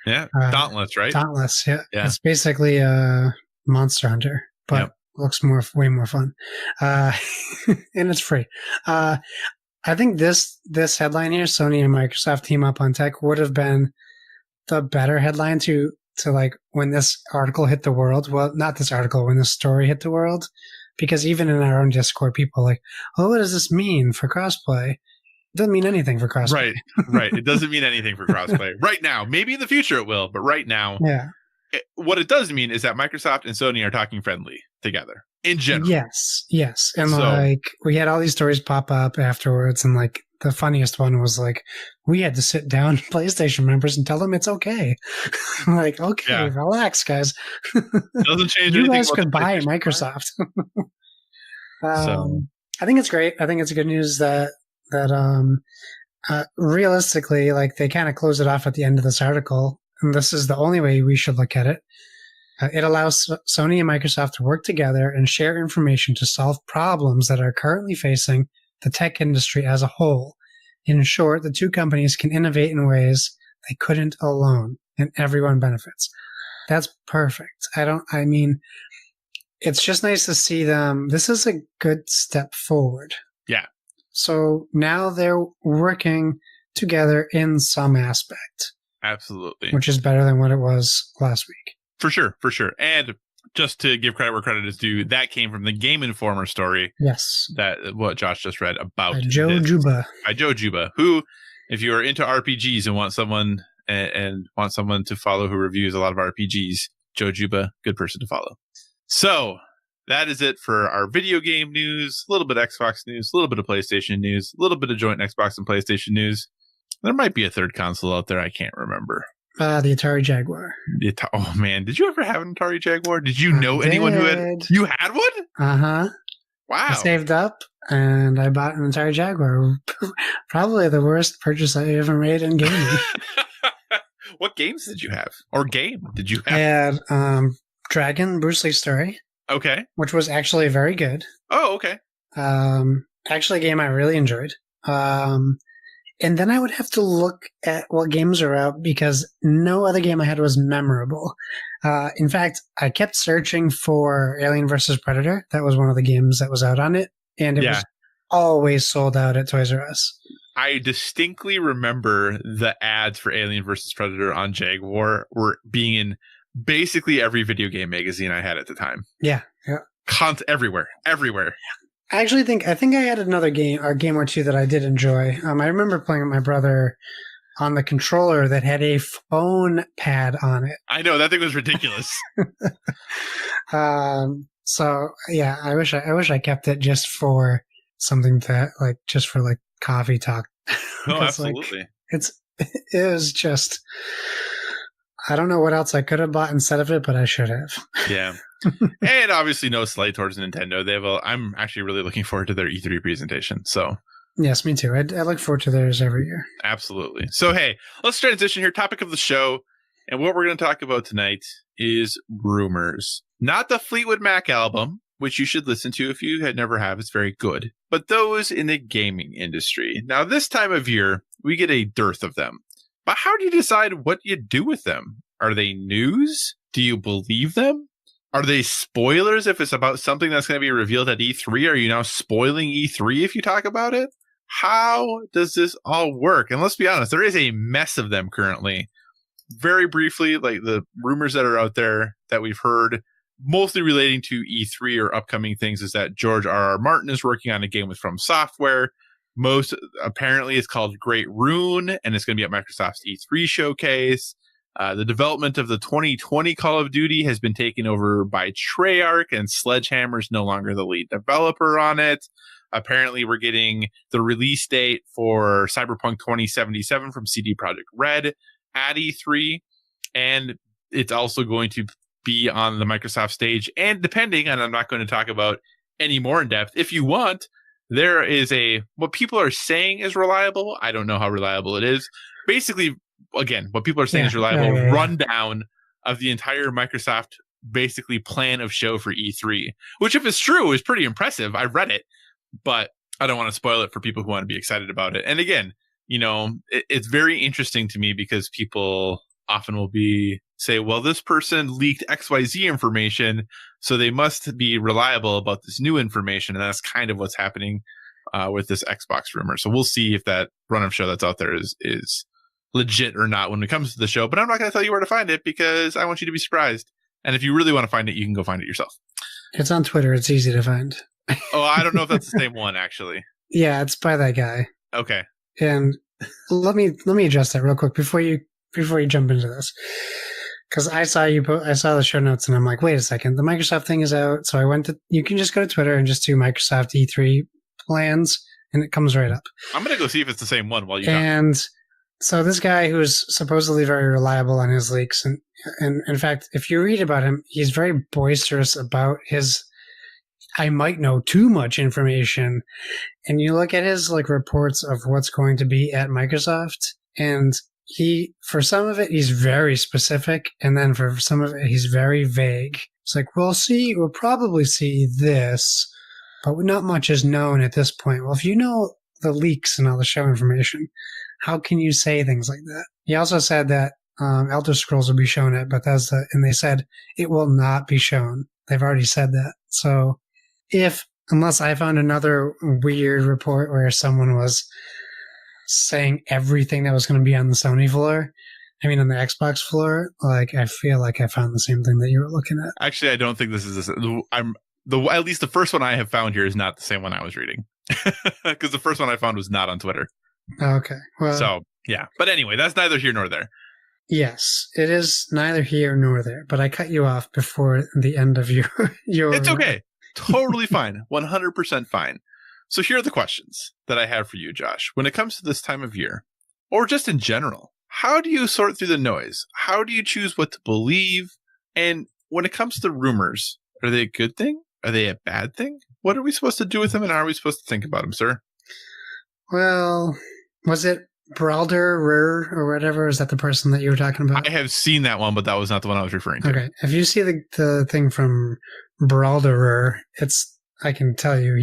Yeah, Dauntless, right? Dauntless, yeah. It's basically a Monster Hunter, but looks way more fun. And it's free. I think this headline here, Sony and Microsoft team up on tech, would have been the better headline to like when this article hit the world. Well, not this article, when this story hit the world, because even in our own Discord, people are like, oh, what does this mean for crossplay? It doesn't mean anything for crossplay. Right. It doesn't mean anything for crossplay right now. Maybe in the future it will, but right now, what it does mean is that Microsoft and Sony are talking friendly together in general. Yes. And like we had all these stories pop up afterwards, and like the funniest one was like, we had to sit down PlayStation members and tell them it's okay. Like, okay, relax, guys. Doesn't change you anything. guys could buy Microsoft. I think it's great. I think it's good news that realistically, like they kind of close it off at the end of this article, and this is the only way we should look at it. It allows Sony and Microsoft to work together and share information to solve problems that are currently facing the tech industry as a whole. In short, the two companies can innovate in ways they couldn't alone, and everyone benefits. That's perfect. It's just nice to see them. This is a good step forward. Yeah. So now they're working together in some aspect. Absolutely. Which is better than what it was last week. For sure. And just to give credit where credit is due, that came from the Game Informer story. Yes. That what Josh just read about Joe Juba. By Joe Juba, who, if you are into RPGs and want someone and want someone to follow who reviews a lot of RPGs, Joe Juba, good person to follow. So that is it for our video game news, a little bit of Xbox news, a little bit of PlayStation news, a little bit of joint Xbox and PlayStation news. There might be a third console out there. I can't remember. The Atari Jaguar. Oh, man. Did you ever have an Atari Jaguar? Did you know anyone who had? You had one? Uh-huh. Wow. I saved up and I bought an Atari Jaguar. Probably the worst purchase I ever made in gaming. What games did you have? Or game did you have? I had Dragon, Bruce Lee Story. Okay. Which was actually very good. Oh, okay. Actually a game I really enjoyed. And then I would have to look at what games are out because no other game I had was memorable. In fact, I kept searching for Alien vs. Predator. That was one of the games that was out on it. And it was always sold out at Toys R Us. I distinctly remember the ads for Alien vs. Predator on Jaguar were being in basically every video game magazine I had at the time. Yeah. Everywhere. I think I had another game or two that I did enjoy. I remember playing with my brother on the controller that had a phone pad on it. I know, that thing was ridiculous. So yeah, I wish I kept it just for something that just for coffee talk. No, absolutely. It was just, I don't know what else I could have bought instead of it, but I should have. Yeah. And obviously no slight towards Nintendo. I'm actually really looking forward to their E3 presentation. So yes, me too. I look forward to theirs every year. Absolutely. So, hey, let's transition here. Topic of the show. And what we're going to talk about tonight is rumors. Not the Fleetwood Mac album, which you should listen to if you never have. It's very good. But those in the gaming industry. Now, this time of year, we get a dearth of them. But how do you decide what you do with them? Are they news? Do you believe them? Are they spoilers if it's about something that's going to be revealed at E3? Are you now spoiling E3 if you talk about it? How does this all work? And let's be honest, there is a mess of them currently. Very briefly, the rumors that are out there that we've heard, mostly relating to E3 or upcoming things, is that George R.R. Martin is working on a game with From Software. Most apparently it's called Great Rune, and it's going to be at Microsoft's E3 showcase. The development of the 2020 Call of Duty has been taken over by Treyarch, and Sledgehammer is no longer the lead developer on it. Apparently, we're getting the release date for Cyberpunk 2077 from CD Projekt Red at E3, and it's also going to be on the Microsoft stage. And depending, and I'm not going to talk about any more in depth, if you want, there is what people are saying is reliable. I don't know how reliable it is. Basically, again, what people are saying is reliable. Rundown of the entire Microsoft basically plan of show for E3, which if it's true is pretty impressive. I read it, but I don't want to spoil it for people who want to be excited about it. And again, it's very interesting to me because people often will say, well, this person leaked XYZ information, so they must be reliable about this new information. And that's kind of what's happening with this Xbox rumor. So we'll see if that run of show that's out there is legit or not when it comes to the show. But I'm not going to tell you where to find it because I want you to be surprised. And if you really want to find it, you can go find it yourself. It's on Twitter. It's easy to find. Oh, I don't know if that's the same one, actually. Yeah, it's by that guy. Okay. And let me address that real quick before you jump into this, because I saw the show notes and I'm like, wait a second, the Microsoft thing is out. So I went to. You can just go to Twitter and just do Microsoft E3 plans, and it comes right up. I'm gonna go see if it's the same one while you. And so this guy who's supposedly very reliable on his leaks, and in fact, if you read about him, he's very boisterous about his. I might know too much information. And you look at his reports of what's going to be at Microsoft, and for some of it, he's very specific. And then for some of it, he's very vague. It's we'll probably see this, but not much is known at this point. Well, if you know the leaks and all the show information, how can you say things like that? He also said that Elder Scrolls will be shown at Bethesda, and they said it will not be shown. They've already said that. So unless I found another weird report where someone was saying everything that was going to be on the Sony floor, on the Xbox floor, I feel like I found the same thing that you were looking at. Actually, I don't think this is at least the first one I have found here is not the same one I was reading, because the first one I found was not on Twitter. Okay. Well, so yeah, but anyway, that's neither here nor there. Yes, it is neither here nor there, but I cut you off before the end of your It's okay. Totally fine. 100% fine. So here are the questions that I have for you, Josh. When it comes to this time of year, or just in general, how do you sort through the noise? How do you choose what to believe? And when it comes to rumors, are they a good thing? Are they a bad thing? What are we supposed to do with them, and how are we supposed to think about them, sir? Well, was it Bralder or whatever? Is that the person that you were talking about? I have seen that one, but that was not the one I was referring to. Okay. If you see the thing from Bralder, I can tell you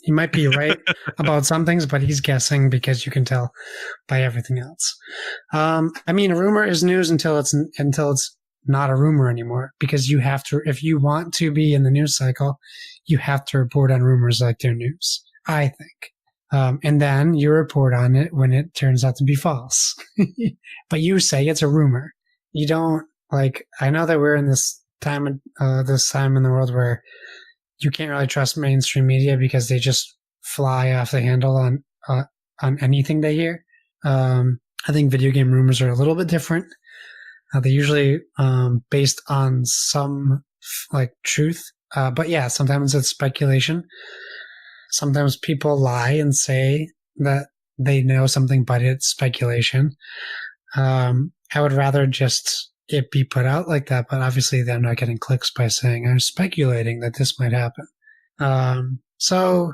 he might be right about some things, but he's guessing because you can tell by everything else. I mean, a rumor is news until it's not a rumor anymore, because you have to, if you want to be in the news cycle, you have to report on rumors like they're news, I think. And then you report on it when it turns out to be false. But you say it's a rumor. You don't, like, I know that we're in this time in the world where you can't really trust mainstream media because they just fly off the handle on anything they hear. I think video game rumors are a little bit different. They're usually based on some like truth, but yeah, sometimes it's speculation. Sometimes people lie and say that they know something, but it's speculation. I would rather just it be put out like that, but obviously they're not getting clicks by saying I'm speculating that this might happen. So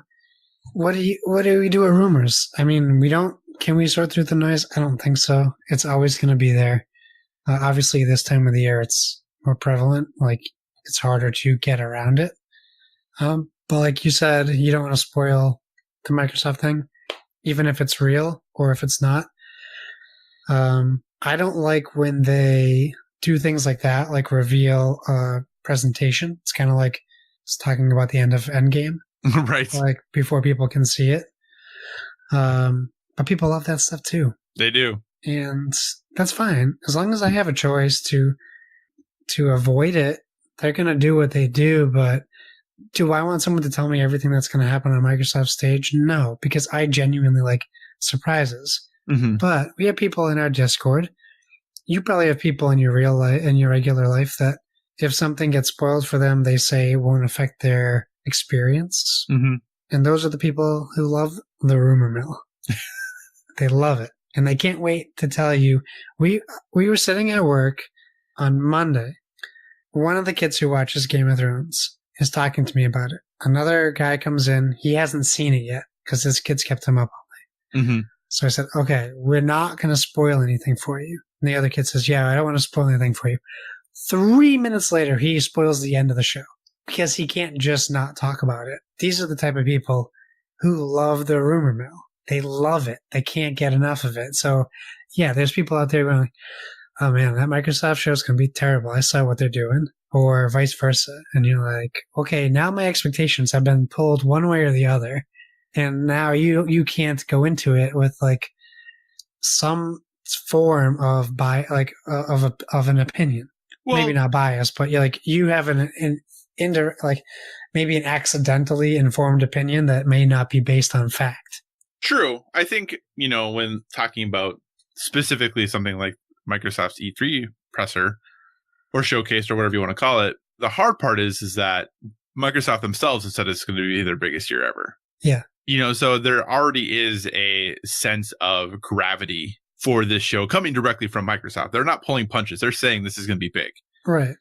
what do we do with rumors? I mean, can we sort through the noise? I don't think so. It's always going to be there. Obviously this time of the year it's more prevalent, like it's harder to get around it. But like you said, you don't want to spoil the Microsoft thing, even if it's real or if it's not. I don't like when they do things like that, like reveal a presentation. It's kind of like it's talking about the end of Endgame. Right. Like before people can see it. But people love that stuff too. They do. And that's fine. As long as I have a choice to avoid it, they're going to do what they do. But do I want someone to tell me everything that's going to happen on Microsoft stage? No, because I genuinely like surprises. Mm-hmm. But we have people in our Discord. You probably have people in your real life, in your regular life, that if something gets spoiled for them, they say it won't affect their experience. Mm-hmm. And those are the people who love the rumor mill. They love it. And they can't wait to tell you. We were sitting at work on Monday. One of the kids who watches Game of Thrones is talking to me about it. Another guy comes in. He hasn't seen it yet because his kids kept him up all night. Mm-hmm. So I said, okay, we're not going to spoil anything for you. And the other kid says, yeah, I don't want to spoil anything for you. 3 minutes later, he spoils the end of the show because he can't just not talk about it. These are the type of people who love the rumor mill. They love it. They can't get enough of it. So, yeah, there's people out there going, oh, man, that Microsoft show is going to be terrible. I saw what they're doing. Or vice versa. And you're like, okay, now my expectations have been pulled one way or the other. And now you can't go into it with like some form of of an opinion. Well, maybe not bias, but you have an maybe an accidentally informed opinion that may not be based on fact. True. I think, when talking about specifically something like Microsoft's E3 presser or showcase or whatever you want to call it, the hard part is that Microsoft themselves have said it's going to be their biggest year ever. Yeah. So there already is a sense of gravity for this show coming directly from Microsoft. They're not pulling punches. They're saying this is going to be big. Right.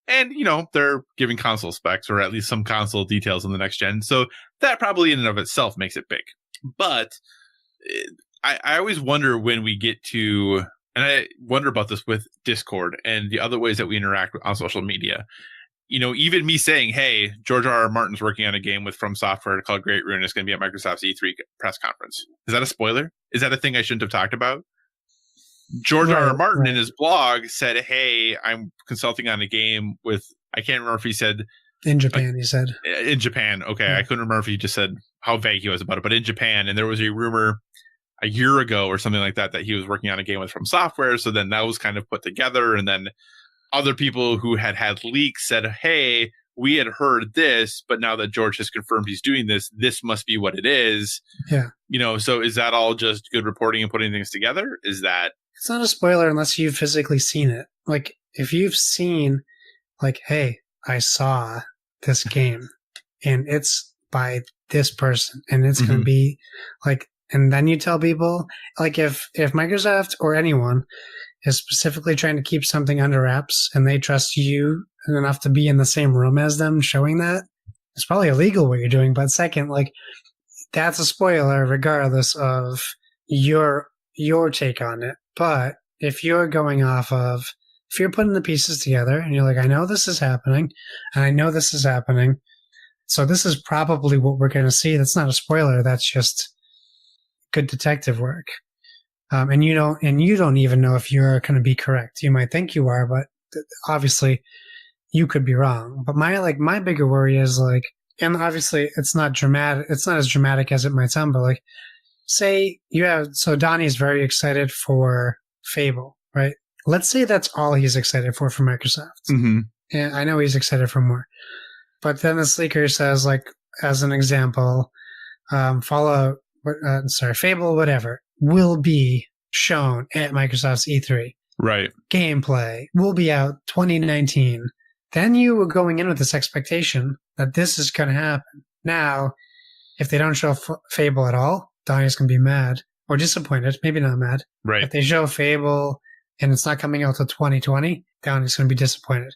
And, they're giving console specs or at least some console details on the next gen. So that probably in and of itself makes it big. But I always wonder when we get to, and I wonder about this with Discord and the other ways that we interact on social media. Even me saying, hey, George R.R. Martin's working on a game with From Software called Great Ruin. It's going to be at Microsoft's E3 press conference. Is that a spoiler? Is that a thing I shouldn't have talked about? George R.R. Martin in his blog said, hey, I'm consulting on a game with, I can't remember if he said. In Japan, he said. In Japan. Okay. Yeah. I couldn't remember if he just said how vague he was about it, but in Japan. And there was a rumor a year ago or something like that he was working on a game with From Software. So then that was kind of put together. And then other people who had leaks said, hey, we had heard this, but now that George has confirmed he's doing this, this must be what it is. Yeah. So is that all just good reporting and putting things together? Is that it's not a spoiler unless you've physically seen it. Like, if you've seen, like, hey, I saw this game and it's by this person and it's going to be like, and then you tell people, like, if Microsoft or anyone is specifically trying to keep something under wraps and they trust you enough to be in the same room as them showing that, it's probably illegal what you're doing. But second, like, that's a spoiler regardless of your take on it. But if you're going off of, if you're putting the pieces together and you're like, I know this is happening and I know this is happening, so this is probably what we're going to see. That's not a spoiler. That's just good detective work. And you don't even know if you're going to be correct. You might think you are, but obviously you could be wrong. But my bigger worry is, like, and obviously it's not dramatic. It's not as dramatic as it might sound, but, like, say so Donnie's very excited for Fable, right? Let's say that's all he's excited for Microsoft. Mm-hmm. And I know he's excited for more. But then the leaker says, like, as an example, Fable, whatever, will be shown at Microsoft's E3. Right. Gameplay will be out 2019. Then you were going in with this expectation that this is going to happen. Now, if they don't show Fable at all, Donnie's going to be mad or disappointed. Maybe not mad. Right. If they show Fable and it's not coming out till 2020, Donnie's going to be disappointed.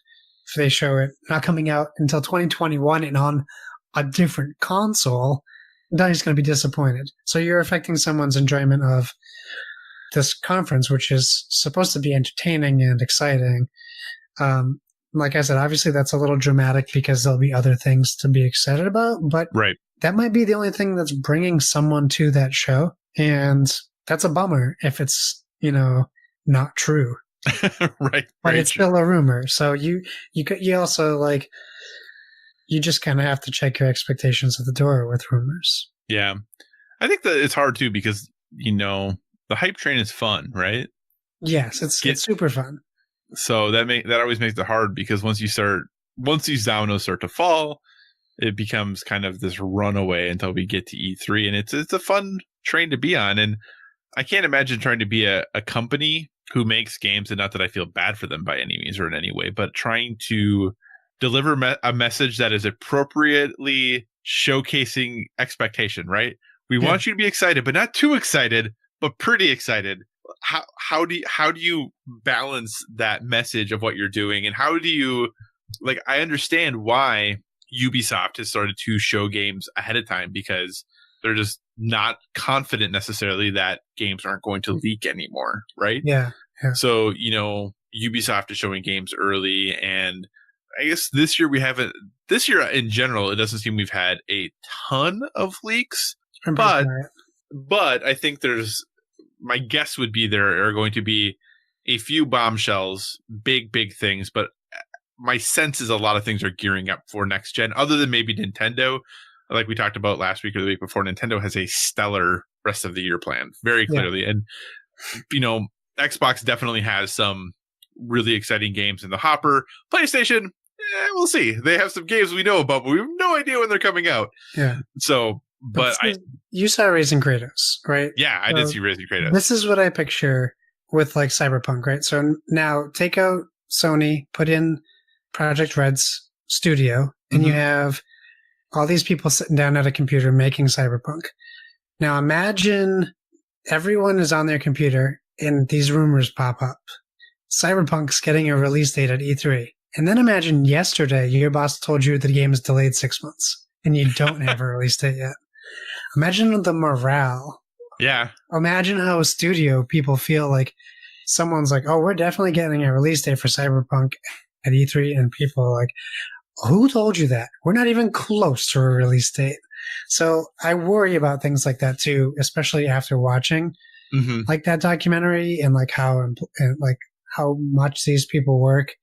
If they show it not coming out until 2021 and on a different console, Donnie's going to be disappointed. So you're affecting someone's enjoyment of this conference, which is supposed to be entertaining and exciting. Like I said, obviously that's a little dramatic because there'll be other things to be excited about, but that might be the only thing that's bringing someone to that show. And that's a bummer if it's, not true. Right. But it's still a rumor. So you also, like, you just kind of have to check your expectations at the door with rumors. Yeah. I think that it's hard too because, the hype train is fun, right? Yes, it's super fun. So that always makes it hard because once these dominoes start to fall, it becomes kind of this runaway until we get to E3, and it's a fun train to be on. And I can't imagine trying to be a company who makes games, and not that I feel bad for them by any means or in any way, but trying to deliver a message that is appropriately showcasing expectation, right? We want you to be excited, but not too excited, but pretty excited. How do you balance that message of what you're doing, and how do you, like, I understand why Ubisoft has started to show games ahead of time because they're just not confident necessarily that games aren't going to leak anymore, right? Yeah. So, Ubisoft is showing games early, and I guess this year in general, it doesn't seem we've had a ton of leaks, but I think my guess would be there are going to be a few bombshells, big things, but my sense is a lot of things are gearing up for next gen, other than maybe Nintendo. Like we talked about last week or the week before, Nintendo has a stellar rest of the year plan, very clearly. Yeah. And, Xbox definitely has some really exciting games in the hopper. PlayStation, we'll see. They have some games we know about, but we have no idea when they're coming out. Yeah. So, you saw Raising Kratos, right? Yeah, I did see Raising Kratos. This is what I picture with, like, Cyberpunk, right? So now take out Sony, put in Project Red's studio, and you have all these people sitting down at a computer making Cyberpunk. Now imagine everyone is on their computer and these rumors pop up. Cyberpunk's getting a release date at E3. And then imagine yesterday your boss told you the game is delayed 6 months and you don't have a release date yet. Imagine the morale. Yeah. Imagine how a studio people feel like someone's like, oh, we're definitely getting a release date for Cyberpunk at E3, and people are like, who told you that? We're not even close to a release date. So I worry about things like that too, especially after watching like that documentary and like how much these people work.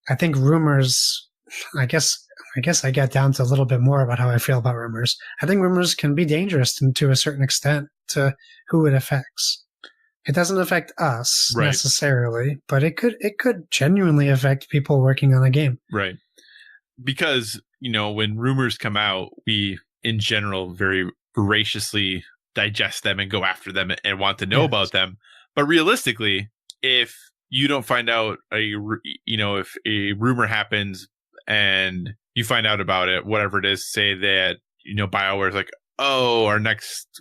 I think rumors, I guess I get down to a little bit more about how I feel about rumors. I think rumors can be dangerous to a certain extent to who it affects. It doesn't affect us necessarily, but it could genuinely affect people working on a game. Right. Because, when rumors come out, we in general very voraciously digest them and go after them and want to know about them. But realistically, if you don't find out if a rumor happens and you find out about it, whatever it is, say that, BioWare's like, oh,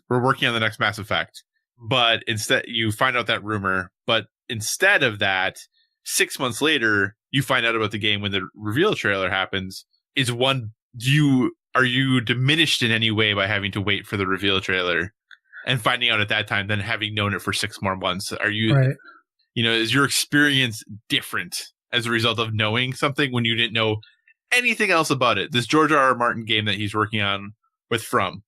we're working on the next Mass Effect. But instead you find out that rumor, but instead of that, 6 months later, you find out about the game when the reveal trailer happens. Are you diminished in any way by having to wait for the reveal trailer and finding out at that time than having known it for 6 more months? Are you, Right. Is your experience different as a result of knowing something when you didn't know anything else about it? This George R.R. Martin game that he's working on with From,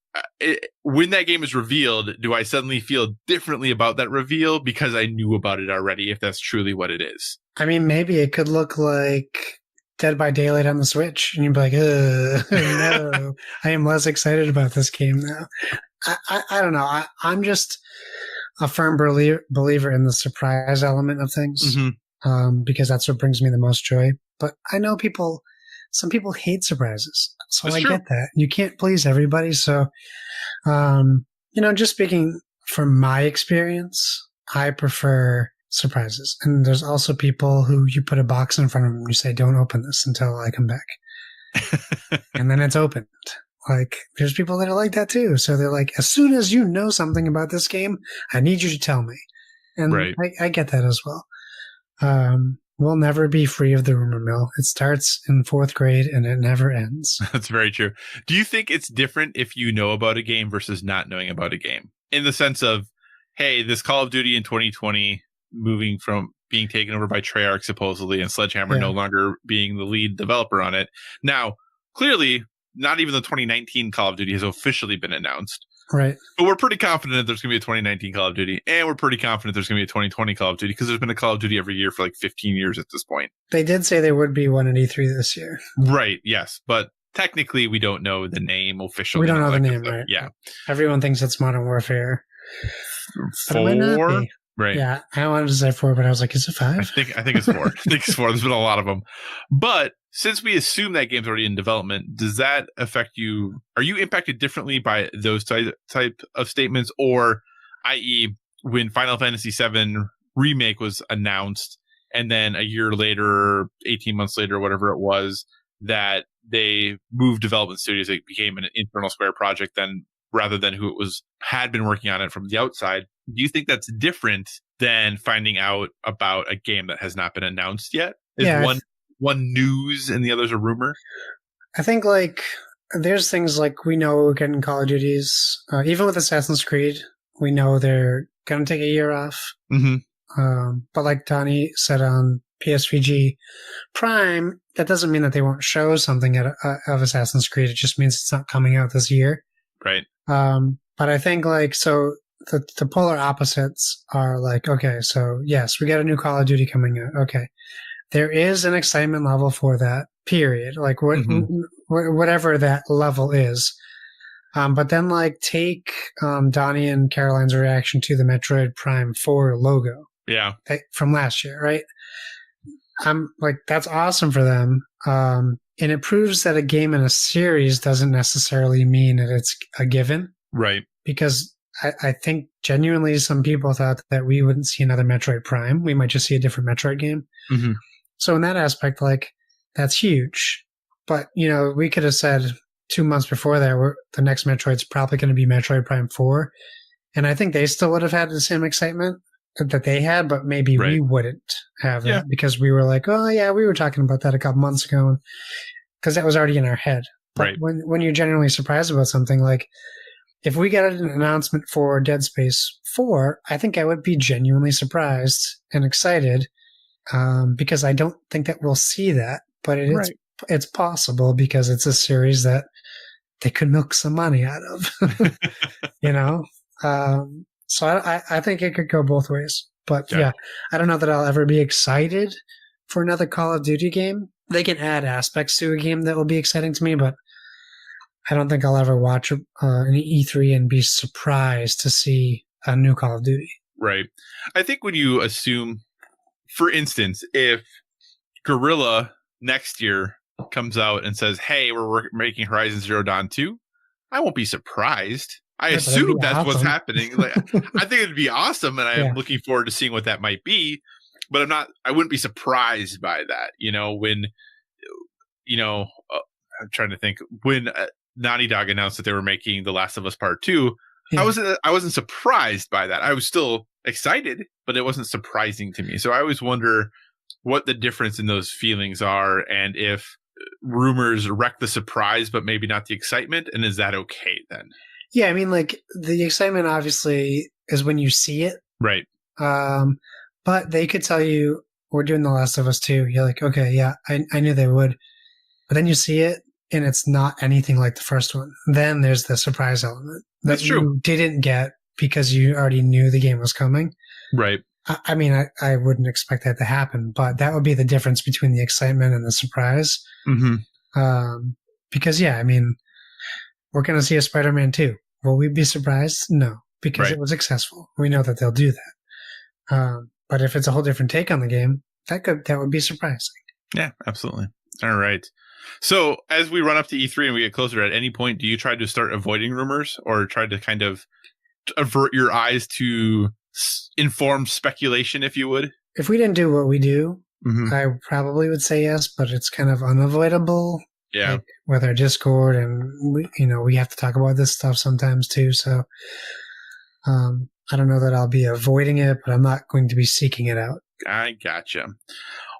when that game is revealed, do I suddenly feel differently about that reveal because I knew about it already, if that's truly what it is? I mean, maybe it could look like Dead by Daylight on the Switch, and you'd be like, no, I am less excited about this game now. I don't know. I'm just a firm believer in the surprise element of things, because that's what brings me the most joy. But I know some people hate surprises, so That's I true. get that. You can't please everybody. So, just speaking from my experience, I prefer surprises. And there's also people who you put a box in front of them and you say, don't open this until I come back. And then it's opened. Like, there's people that are like that too. So they're like, as soon as you know something about this game, I need you to tell me. And Right. I get that as well. We'll never be free of the rumor mill. It starts in 4th grade and it never ends. That's very true. Do you think it's different if you know about a game versus not knowing about a game? In the sense of, hey, this Call of Duty in 2020 moving from being taken over by Treyarch supposedly, and Sledgehammer no longer being the lead developer on it. Now, clearly, not even the 2019 Call of Duty has officially been announced. Right. But we're pretty confident that there's going to be a 2019 Call of Duty, and we're pretty confident there's going to be a 2020 Call of Duty, because there's been a Call of Duty every year for like 15 years at this point. They did say there would be one at E3 this year. Right, yes. But technically, we don't know the name officially. We don't know the name, right? Yeah. Everyone thinks it's Modern Warfare. But it might not 4? be. Right. Yeah, I wanted to say 4, but I was like, is it 5? I think it's 4. I think it's 4. There's been a lot of them. But since we assume that game's already in development, does that affect you? Are you impacted differently by those type of statements? Or, i.e., when Final Fantasy VII Remake was announced, and then a year later, 18 months later, whatever it was, that they moved development studios, it became an internal Square project then, rather than who it had been working on it from the outside. Do you think that's different than finding out about a game that has not been announced yet? Is one news and the other's a rumor? I think like there's things like we know we're getting Call of Duties. Even with Assassin's Creed, we know they're going to take a year off. Mm-hmm. But like Donnie said on PSVG Prime, that doesn't mean that they won't show something of Assassin's Creed. It just means it's not coming out this year. Right. But I think like, so the polar opposites are like, okay, so yes, we got a new Call of Duty coming out. Okay. There is an excitement level for that period, like whatever that level is. But then like take Donnie and Caroline's reaction to the Metroid Prime 4 logo. Yeah. From last year, right? I'm like, that's awesome for them. And it proves that a game in a series doesn't necessarily mean that it's a given. Right. Because I think genuinely some people thought that we wouldn't see another Metroid Prime. We might just see a different Metroid game. Mm-hmm. So in that aspect, like, that's huge. But, we could have said 2 months before that, the next Metroid's probably going to be Metroid Prime 4. And I think they still would have had the same excitement that they had, but maybe we wouldn't have that because we were like, oh, yeah, we were talking about that a couple months ago because that was already in our head. But when you're genuinely surprised about something, like, if we got an announcement for Dead Space 4, I think I would be genuinely surprised and excited because I don't think that we'll see that. But it's possible because it's a series that they could milk some money out of, So I think it could go both ways. But I don't know that I'll ever be excited for another Call of Duty game. They can add aspects to a game that will be exciting to me, but I don't think I'll ever watch an E3 and be surprised to see a new Call of Duty. Right. I think when you assume, for instance, if Guerrilla next year comes out and says, hey, we're making Horizon Zero Dawn 2, I won't be surprised. I assume that's what's happening. Like, I think it'd be awesome, and I'm looking forward to seeing what that might be. but I wouldn't be surprised by that. When, I'm trying to think when Naughty Dog announced that they were making The Last of Us Part 2, Yeah. I wasn't surprised by that. I was still excited, but it wasn't surprising to me. So I always wonder what the difference in those feelings are, and if rumors wreck the surprise, but maybe not the excitement. And is that okay then? Yeah, I mean, like, the excitement obviously is when you see it. Right. But they could tell you, we're doing The Last of Us 2. You're like, okay, yeah, I knew they would. But then you see it, and it's not anything like the first one. Then there's the surprise element that you didn't get because you already knew the game was coming. Right. I mean, I wouldn't expect that to happen, but that would be the difference between the excitement and the surprise. Mm-hmm. Because, yeah, I mean, we're going to see a Spider-Man 2. Will we be surprised? No, because it was successful. We know that they'll do that. But if it's a whole different take on the game, that would be surprising. Yeah, absolutely. All right. So as we run up to E3 and we get closer, at any point, do you try to start avoiding rumors or try to kind of avert your eyes to informed speculation, if you would? If we didn't do what we do, I probably would say yes, but it's kind of unavoidable. Yeah. Like with our Discord, and we have to talk about this stuff sometimes too. So I don't know that I'll be avoiding it, but I'm not going to be seeking it out. I gotcha.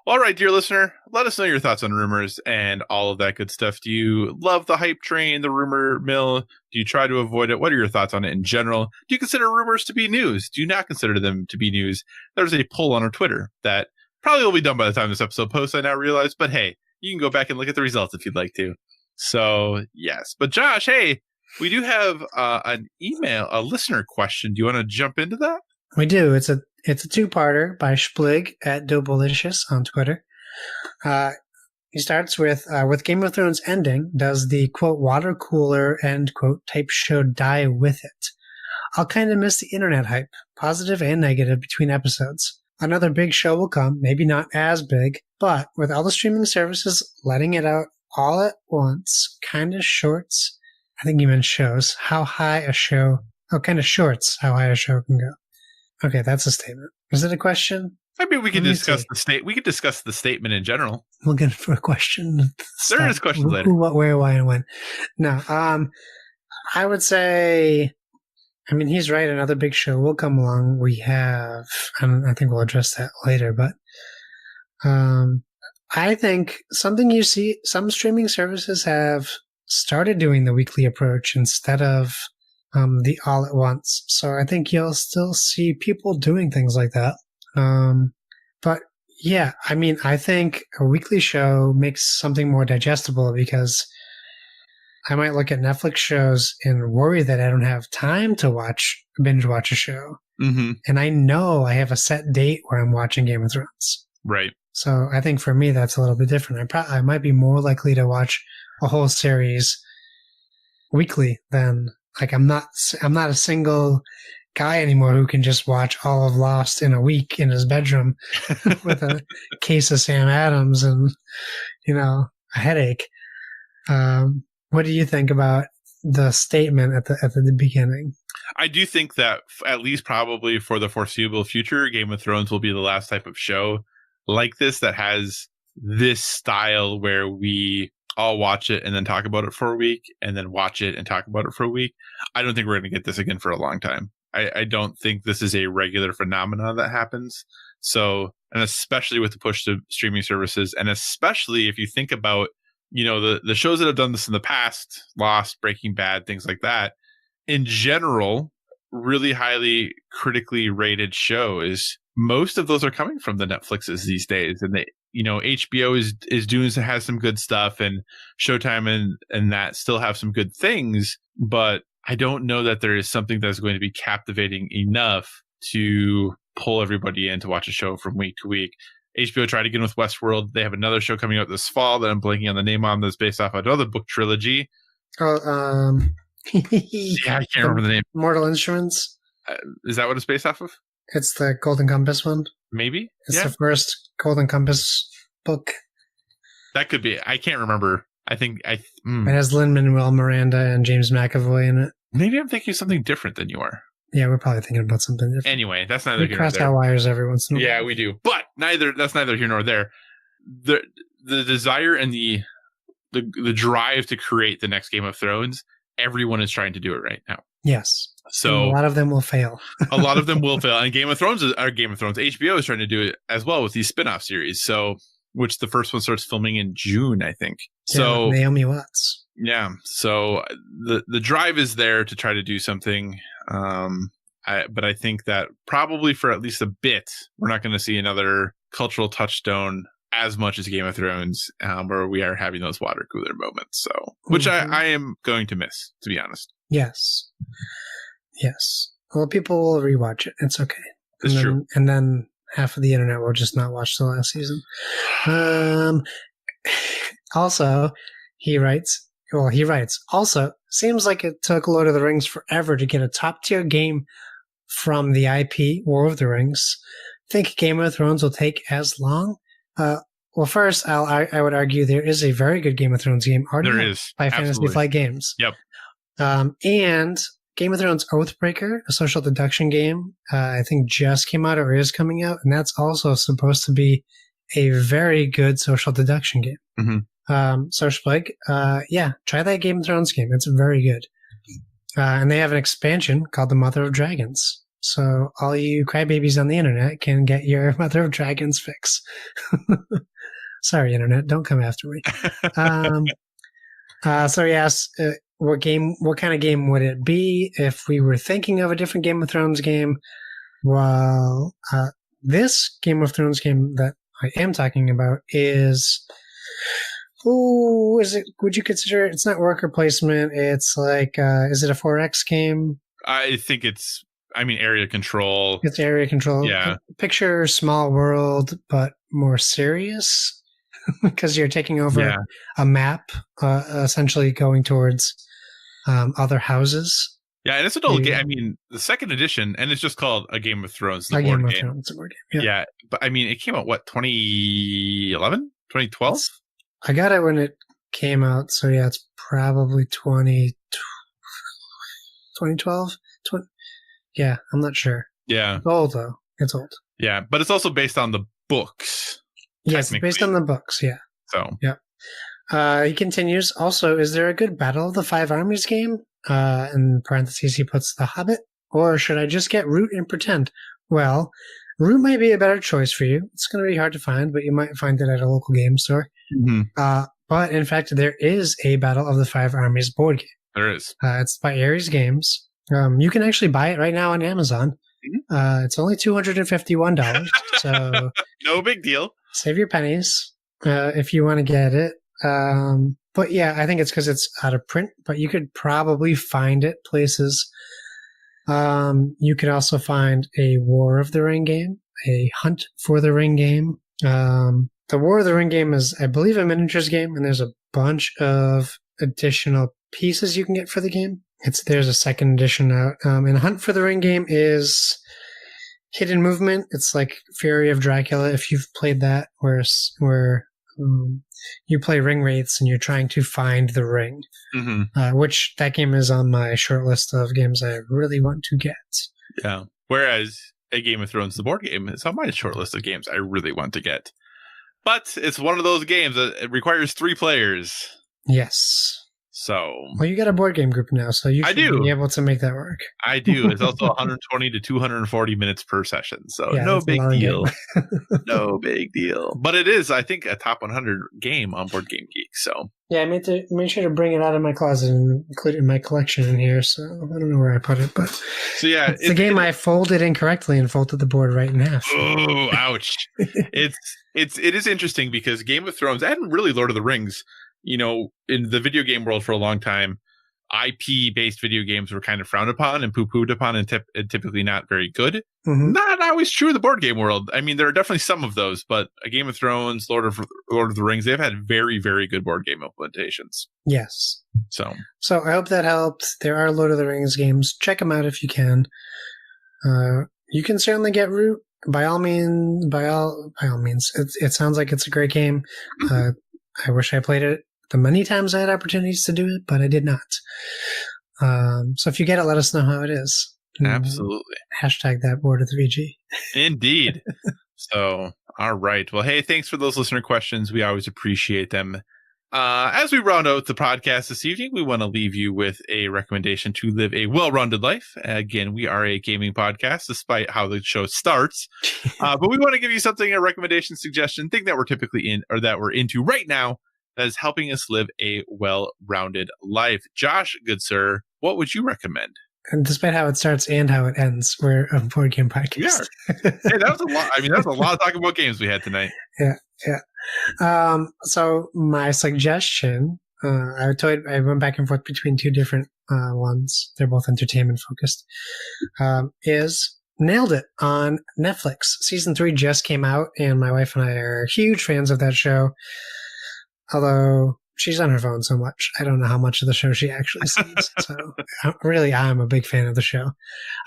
All right, dear listener, let us know your thoughts on rumors and all of that good stuff. Do you love the hype train, the rumor mill? Do you try to avoid it? What are your thoughts on it in general? Do you consider rumors to be news? Do you not consider them to be news? There's a poll on our Twitter that probably will be done by the time this episode posts, I now realize. But hey, you can go back and look at the results if you'd like to. So, yes. But Josh, hey, we do have an email, a listener question. Do you want to jump into that? We do. It's a two-parter by Splig at Dobelicious on Twitter. He starts with Game of Thrones ending, does the, quote, water cooler, end quote, type show die with it? I'll kind of miss the internet hype, positive and negative, between episodes. Another big show will come, maybe not as big, but with all the streaming services letting it out all at once, kind of shorts, I think he meant shows, how high a show, kind of shorts how high a show can go. Okay, that's a statement. Is it a question? I mean, we could discuss We could discuss the statement in general. We'll get for a question. There is questions later. Who, what, where, why, and when. No, I would say, I mean, he's right. Another big show will come along. We have, I think we'll address that later, but I think something you see, some streaming services have started doing the weekly approach instead of the all at once. So I think you'll still see people doing things like that. But yeah, I mean, I think a weekly show makes something more digestible because I might look at Netflix shows and worry that I don't have time to binge watch a show. Mm-hmm. And I know I have a set date where I'm watching Game of Thrones. Right. So I think for me, that's a little bit different. I might be more likely to watch a whole series weekly than, like, I'm not a single guy anymore who can just watch all of Lost in a week in his bedroom with a case of Sam Adams and, a headache. What do you think about the statement at the beginning? I do think that at least probably for the foreseeable future, Game of Thrones will be the last type of show like this that has this style where we all watch it and then talk about it for a week and then watch it and talk about it for a week. I don't think we're going to get this again for a long time. I don't think this is a regular phenomenon that happens. So, and especially with the push to streaming services, and especially if you think about, the shows that have done this in the past, Lost, Breaking Bad, things like that, in general, really highly critically rated shows, most of those are coming from the Netflixes these days. And HBO has some good stuff, and Showtime and that still have some good things, but I don't know that there is something that's going to be captivating enough to pull everybody in to watch a show from week to week. HBO tried again with Westworld. They have another show coming out this fall that I'm blanking on the name on, that's based off another book trilogy. Oh, yeah, I can't remember the name. Mortal Instruments. Is that what it's based off of? It's the Golden Compass one. Maybe. It's the first Golden Compass book. That could be. I can't remember. It has Lin-Manuel Miranda and James McAvoy in it. Maybe I'm thinking something different than you are. Yeah, we're probably thinking about something different. Anyway, that's neither We here nor cross there. our wires every once in a while. Yeah, we do. But that's neither here nor there. The desire and the drive to create the next Game of Thrones, everyone is trying to do it right now. Yes. So and a lot of them will fail. a lot of them will fail. And Game of Thrones, HBO is trying to do it as well with these spin-off series. So, which the first one starts filming in June, I think. Yeah, So Naomi Watts. Yeah. So the drive is there to try to do something. But I think that probably for at least a bit, we're not going to see another cultural touchstone as much as Game of Thrones, where we are having those water cooler moments. So, which I am going to miss, to be honest. Yes. Well, people will rewatch it. It's okay. It's true. And then half of the internet will just not watch the last season. Also, he writes, also, seems like it took Lord of the Rings forever to get a top-tier game from the IP War of the Rings. Think Game of Thrones will take as long? Well, first, I would argue there is a very good Game of Thrones game already by Fantasy Flight Games. Yep. And Game of Thrones Oathbreaker, a social deduction game, I think just came out or is coming out, and that's also supposed to be a very good social deduction game. Mm-hmm. Social Plague, try that Game of Thrones game. It's very good. And they have an expansion called the Mother of Dragons. So all you crybabies on the internet can get your Mother of Dragons fix. Sorry, internet, don't come after me. So yes, what kind of game would it be if we were thinking of a different Game of Thrones game? Well, this Game of Thrones game that I am talking about is, would you consider it's not worker placement? It's like, is it a 4X game? I think area control. It's area control. Yeah. Picture Small World, but more serious. Because you're taking over a map, essentially going towards other houses. Yeah, and it's an old game. I mean, the second edition, and it's just called A Game of Thrones. The board game. It's a board game. Yeah, but I mean, it came out, 2011? 2012? I got it when it came out, so yeah, it's probably 2012? Yeah, I'm not sure. Yeah. It's old, though. It's old. Yeah, but it's also based on the books. Yes, based on the books, yeah. So. Yeah. He continues, also, is there a good Battle of the Five Armies game? In parentheses, he puts The Hobbit. Or should I just get Root and pretend? Well, Root might be a better choice for you. It's going to be hard to find, but you might find it at a local game store. Mm-hmm. But in fact, there is a Battle of the Five Armies board game. There is. It's by Ares Games. You can actually buy it right now on Amazon. Mm-hmm. It's only $251, so no big deal. Save your pennies if you want to get it. But yeah, I think it's because it's out of print, but you could probably find it places. You could also find a War of the Ring game, a Hunt for the Ring game. The War of the Ring game is, I believe, a miniatures game, and there's a bunch of additional pieces you can get for the game. There's a second edition out. And Hunt for the Ring game is hidden movement. It's like Fury of Dracula, if you've played that, where you play ring wraiths and you're trying to find the ring. Mm-hmm. Which that game is on my short list of games I really want to get. Yeah. Whereas A Game of Thrones, the board game, is on my short list of games I really want to get. But it's one of those games that it requires 3 players. Yes. So. Well, you got a board game group now, so you should be able to make that work. I do. It's also 120 to 240 minutes per session. So yeah, no big deal. No big deal. But it is, I think, a top 100 game on Board Game Geek. So. Yeah, I made sure to bring it out of my closet and include it in my collection in here. So I don't know where I put it, but so yeah, it's the game I folded incorrectly and folded the board right in half. Oh, ouch! It is interesting because Game of Thrones and really Lord of the Rings, you know, in the video game world for a long time, IP-based video games were kind of frowned upon and poo-pooed upon and typically not very good. Mm-hmm. Not always true in the board game world. I mean, there are definitely some of those, but A Game of Thrones, Lord of the Rings, they've had very, very good board game implementations. Yes. So I hope that helped. There are Lord of the Rings games. Check them out if you can. You can certainly get Root by all means. It sounds like it's a great game. I wish I played it the many times I had opportunities to do it, but I did not. So if you get it, let us know how it is. Absolutely. Hashtag that board with VG. Indeed. So, all right. Well, hey, thanks for those listener questions. We always appreciate them. As we round out the podcast this evening, we want to leave you with a recommendation to live a well-rounded life. Again, we are a gaming podcast, despite how the show starts. But we want to give you something, a recommendation, suggestion, thing that we're typically in or that we're into right now that is helping us live a well-rounded life. Josh, good sir, what would you recommend? And despite how it starts and how it ends, we're a board game podcast. We are. Hey, that was a lot. I mean, that was a lot of talking about games we had tonight. Yeah. So my suggestion, I went back and forth between two different ones. They're both entertainment focused. Is Nailed It on Netflix. Season 3 just came out, and my wife and I are huge fans of that show. Although she's on her phone so much, I don't know how much of the show she actually sees. So really, I'm a big fan of the show.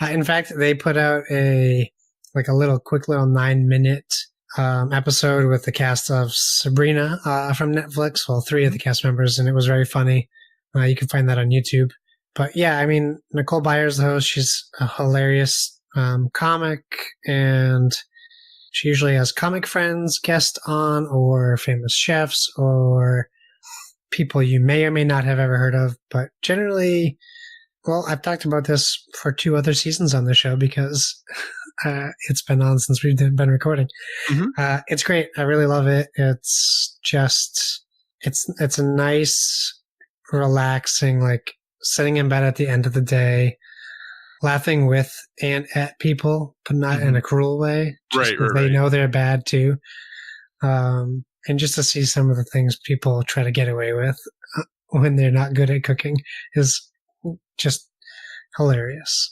In fact, they put out a quick little 9-minute episode with the cast of Sabrina from Netflix. Well, 3 of the cast members, and it was very funny. You can find that on YouTube. But yeah, I mean, Nicole Byer's the host. She's a hilarious comic, and she usually has comic friends guest on, or famous chefs, or people you may or may not have ever heard of. But generally, well, I've talked about this for 2 other seasons on the show because it's been on since we've been recording. Mm-hmm. It's great. I really love it. It's just, it's a nice, relaxing, like sitting in bed at the end of the day, laughing with and at people, but not in a cruel way. Right. They know they're bad too. And just to see some of the things people try to get away with when they're not good at cooking is just hilarious.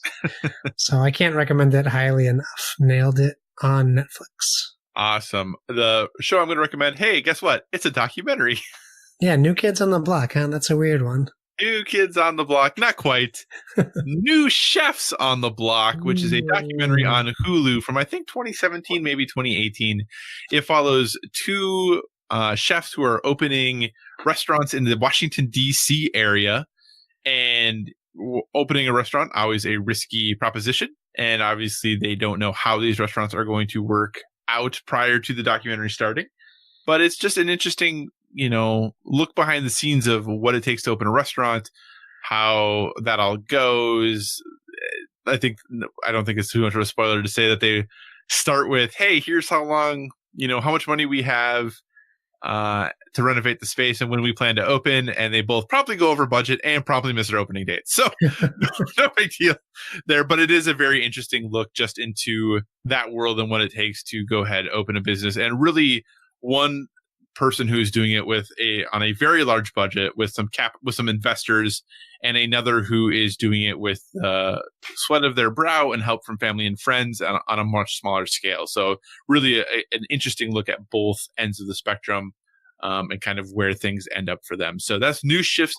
So I can't recommend it highly enough. Nailed It on Netflix. Awesome. The show I'm going to recommend, hey, guess what? It's a documentary. Yeah, New Kids on the Block, huh? That's a weird one. New Kids on the Block. Not quite. New Chefs on the Block, which is a documentary on Hulu from, I think, 2017, maybe 2018. It follows 2 chefs who are opening restaurants in the Washington, D.C. area. And opening a restaurant, always a risky proposition. And obviously, they don't know how these restaurants are going to work out prior to the documentary starting. But it's just an interesting, look behind the scenes of what it takes to open a restaurant, how that all goes. I don't think it's too much of a spoiler to say that they start with, hey, here's how long, how much money we have to renovate the space and when we plan to open. And they both probably go over budget and probably miss their opening date. So no big deal there. But it is a very interesting look just into that world and what it takes to go ahead, open a business. And really one person who's doing it on a very large budget with some investors, and another who is doing it with sweat of their brow and help from family and friends on a much smaller scale. So really an interesting look at both ends of the spectrum and kind of where things end up for them. So that's New Chefs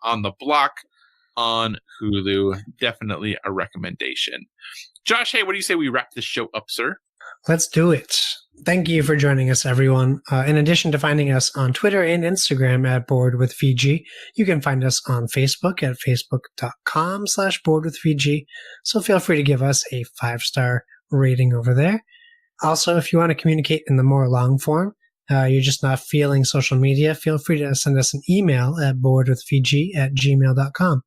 on the Block on Hulu. Definitely a recommendation. Josh, hey, what do you say we wrap this show up, sir? Let's do it. Thank you for joining us, everyone. In addition to finding us on Twitter and Instagram at Board with VG, you can find us on Facebook at facebook.com/boardwithvg. So feel free to give us a 5-star rating over there. Also, if you want to communicate in the more long form, you're just not feeling social media, feel free to send us an email at boardwithvg@gmail.com.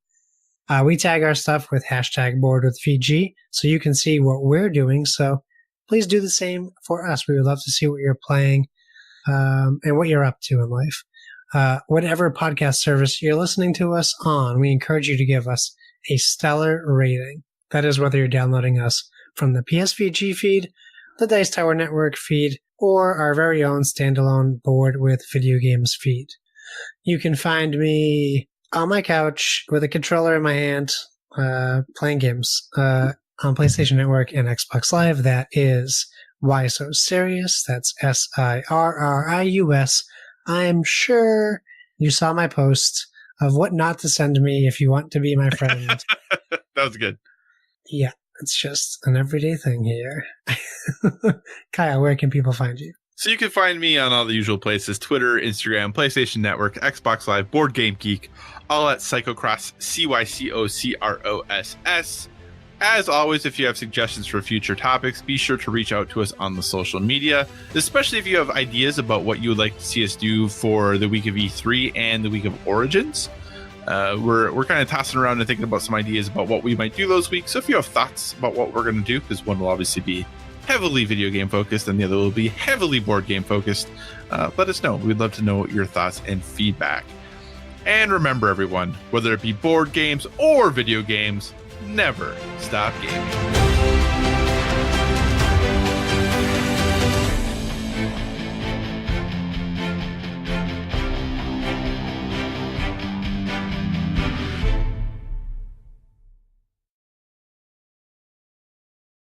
We tag our stuff with #boardwithvg so you can see what we're doing. So please do the same for us. We would love to see what you're playing and what you're up to in life. Whatever podcast service you're listening to us on, we encourage you to give us a stellar rating. That is whether you're downloading us from the PSVG feed, the Dice Tower Network feed, or our very own standalone Board with Video Games feed. You can find me on my couch with a controller in my hand playing games on PlayStation Network and Xbox Live. That is Why So Serious. That's SIRRIUS. I'm sure you saw my post of what not to send me if you want to be my friend. That was good. Yeah, it's just an everyday thing here. Kyle, where can people find you? So you can find me on all the usual places: Twitter, Instagram, PlayStation Network, Xbox Live, Board Game Geek, all at Psychocross, CYCOCROSS. As always, if you have suggestions for future topics, be sure to reach out to us on the social media, especially if you have ideas about what you would like to see us do for the week of E3 and the week of Origins. We're kind of tossing around and thinking about some ideas about what we might do those weeks. So if you have thoughts about what we're going to do, because one will obviously be heavily video game focused and the other will be heavily board game focused, let us know. We'd love to know your thoughts and feedback. And remember, everyone, whether it be board games or video games, never stop gaming.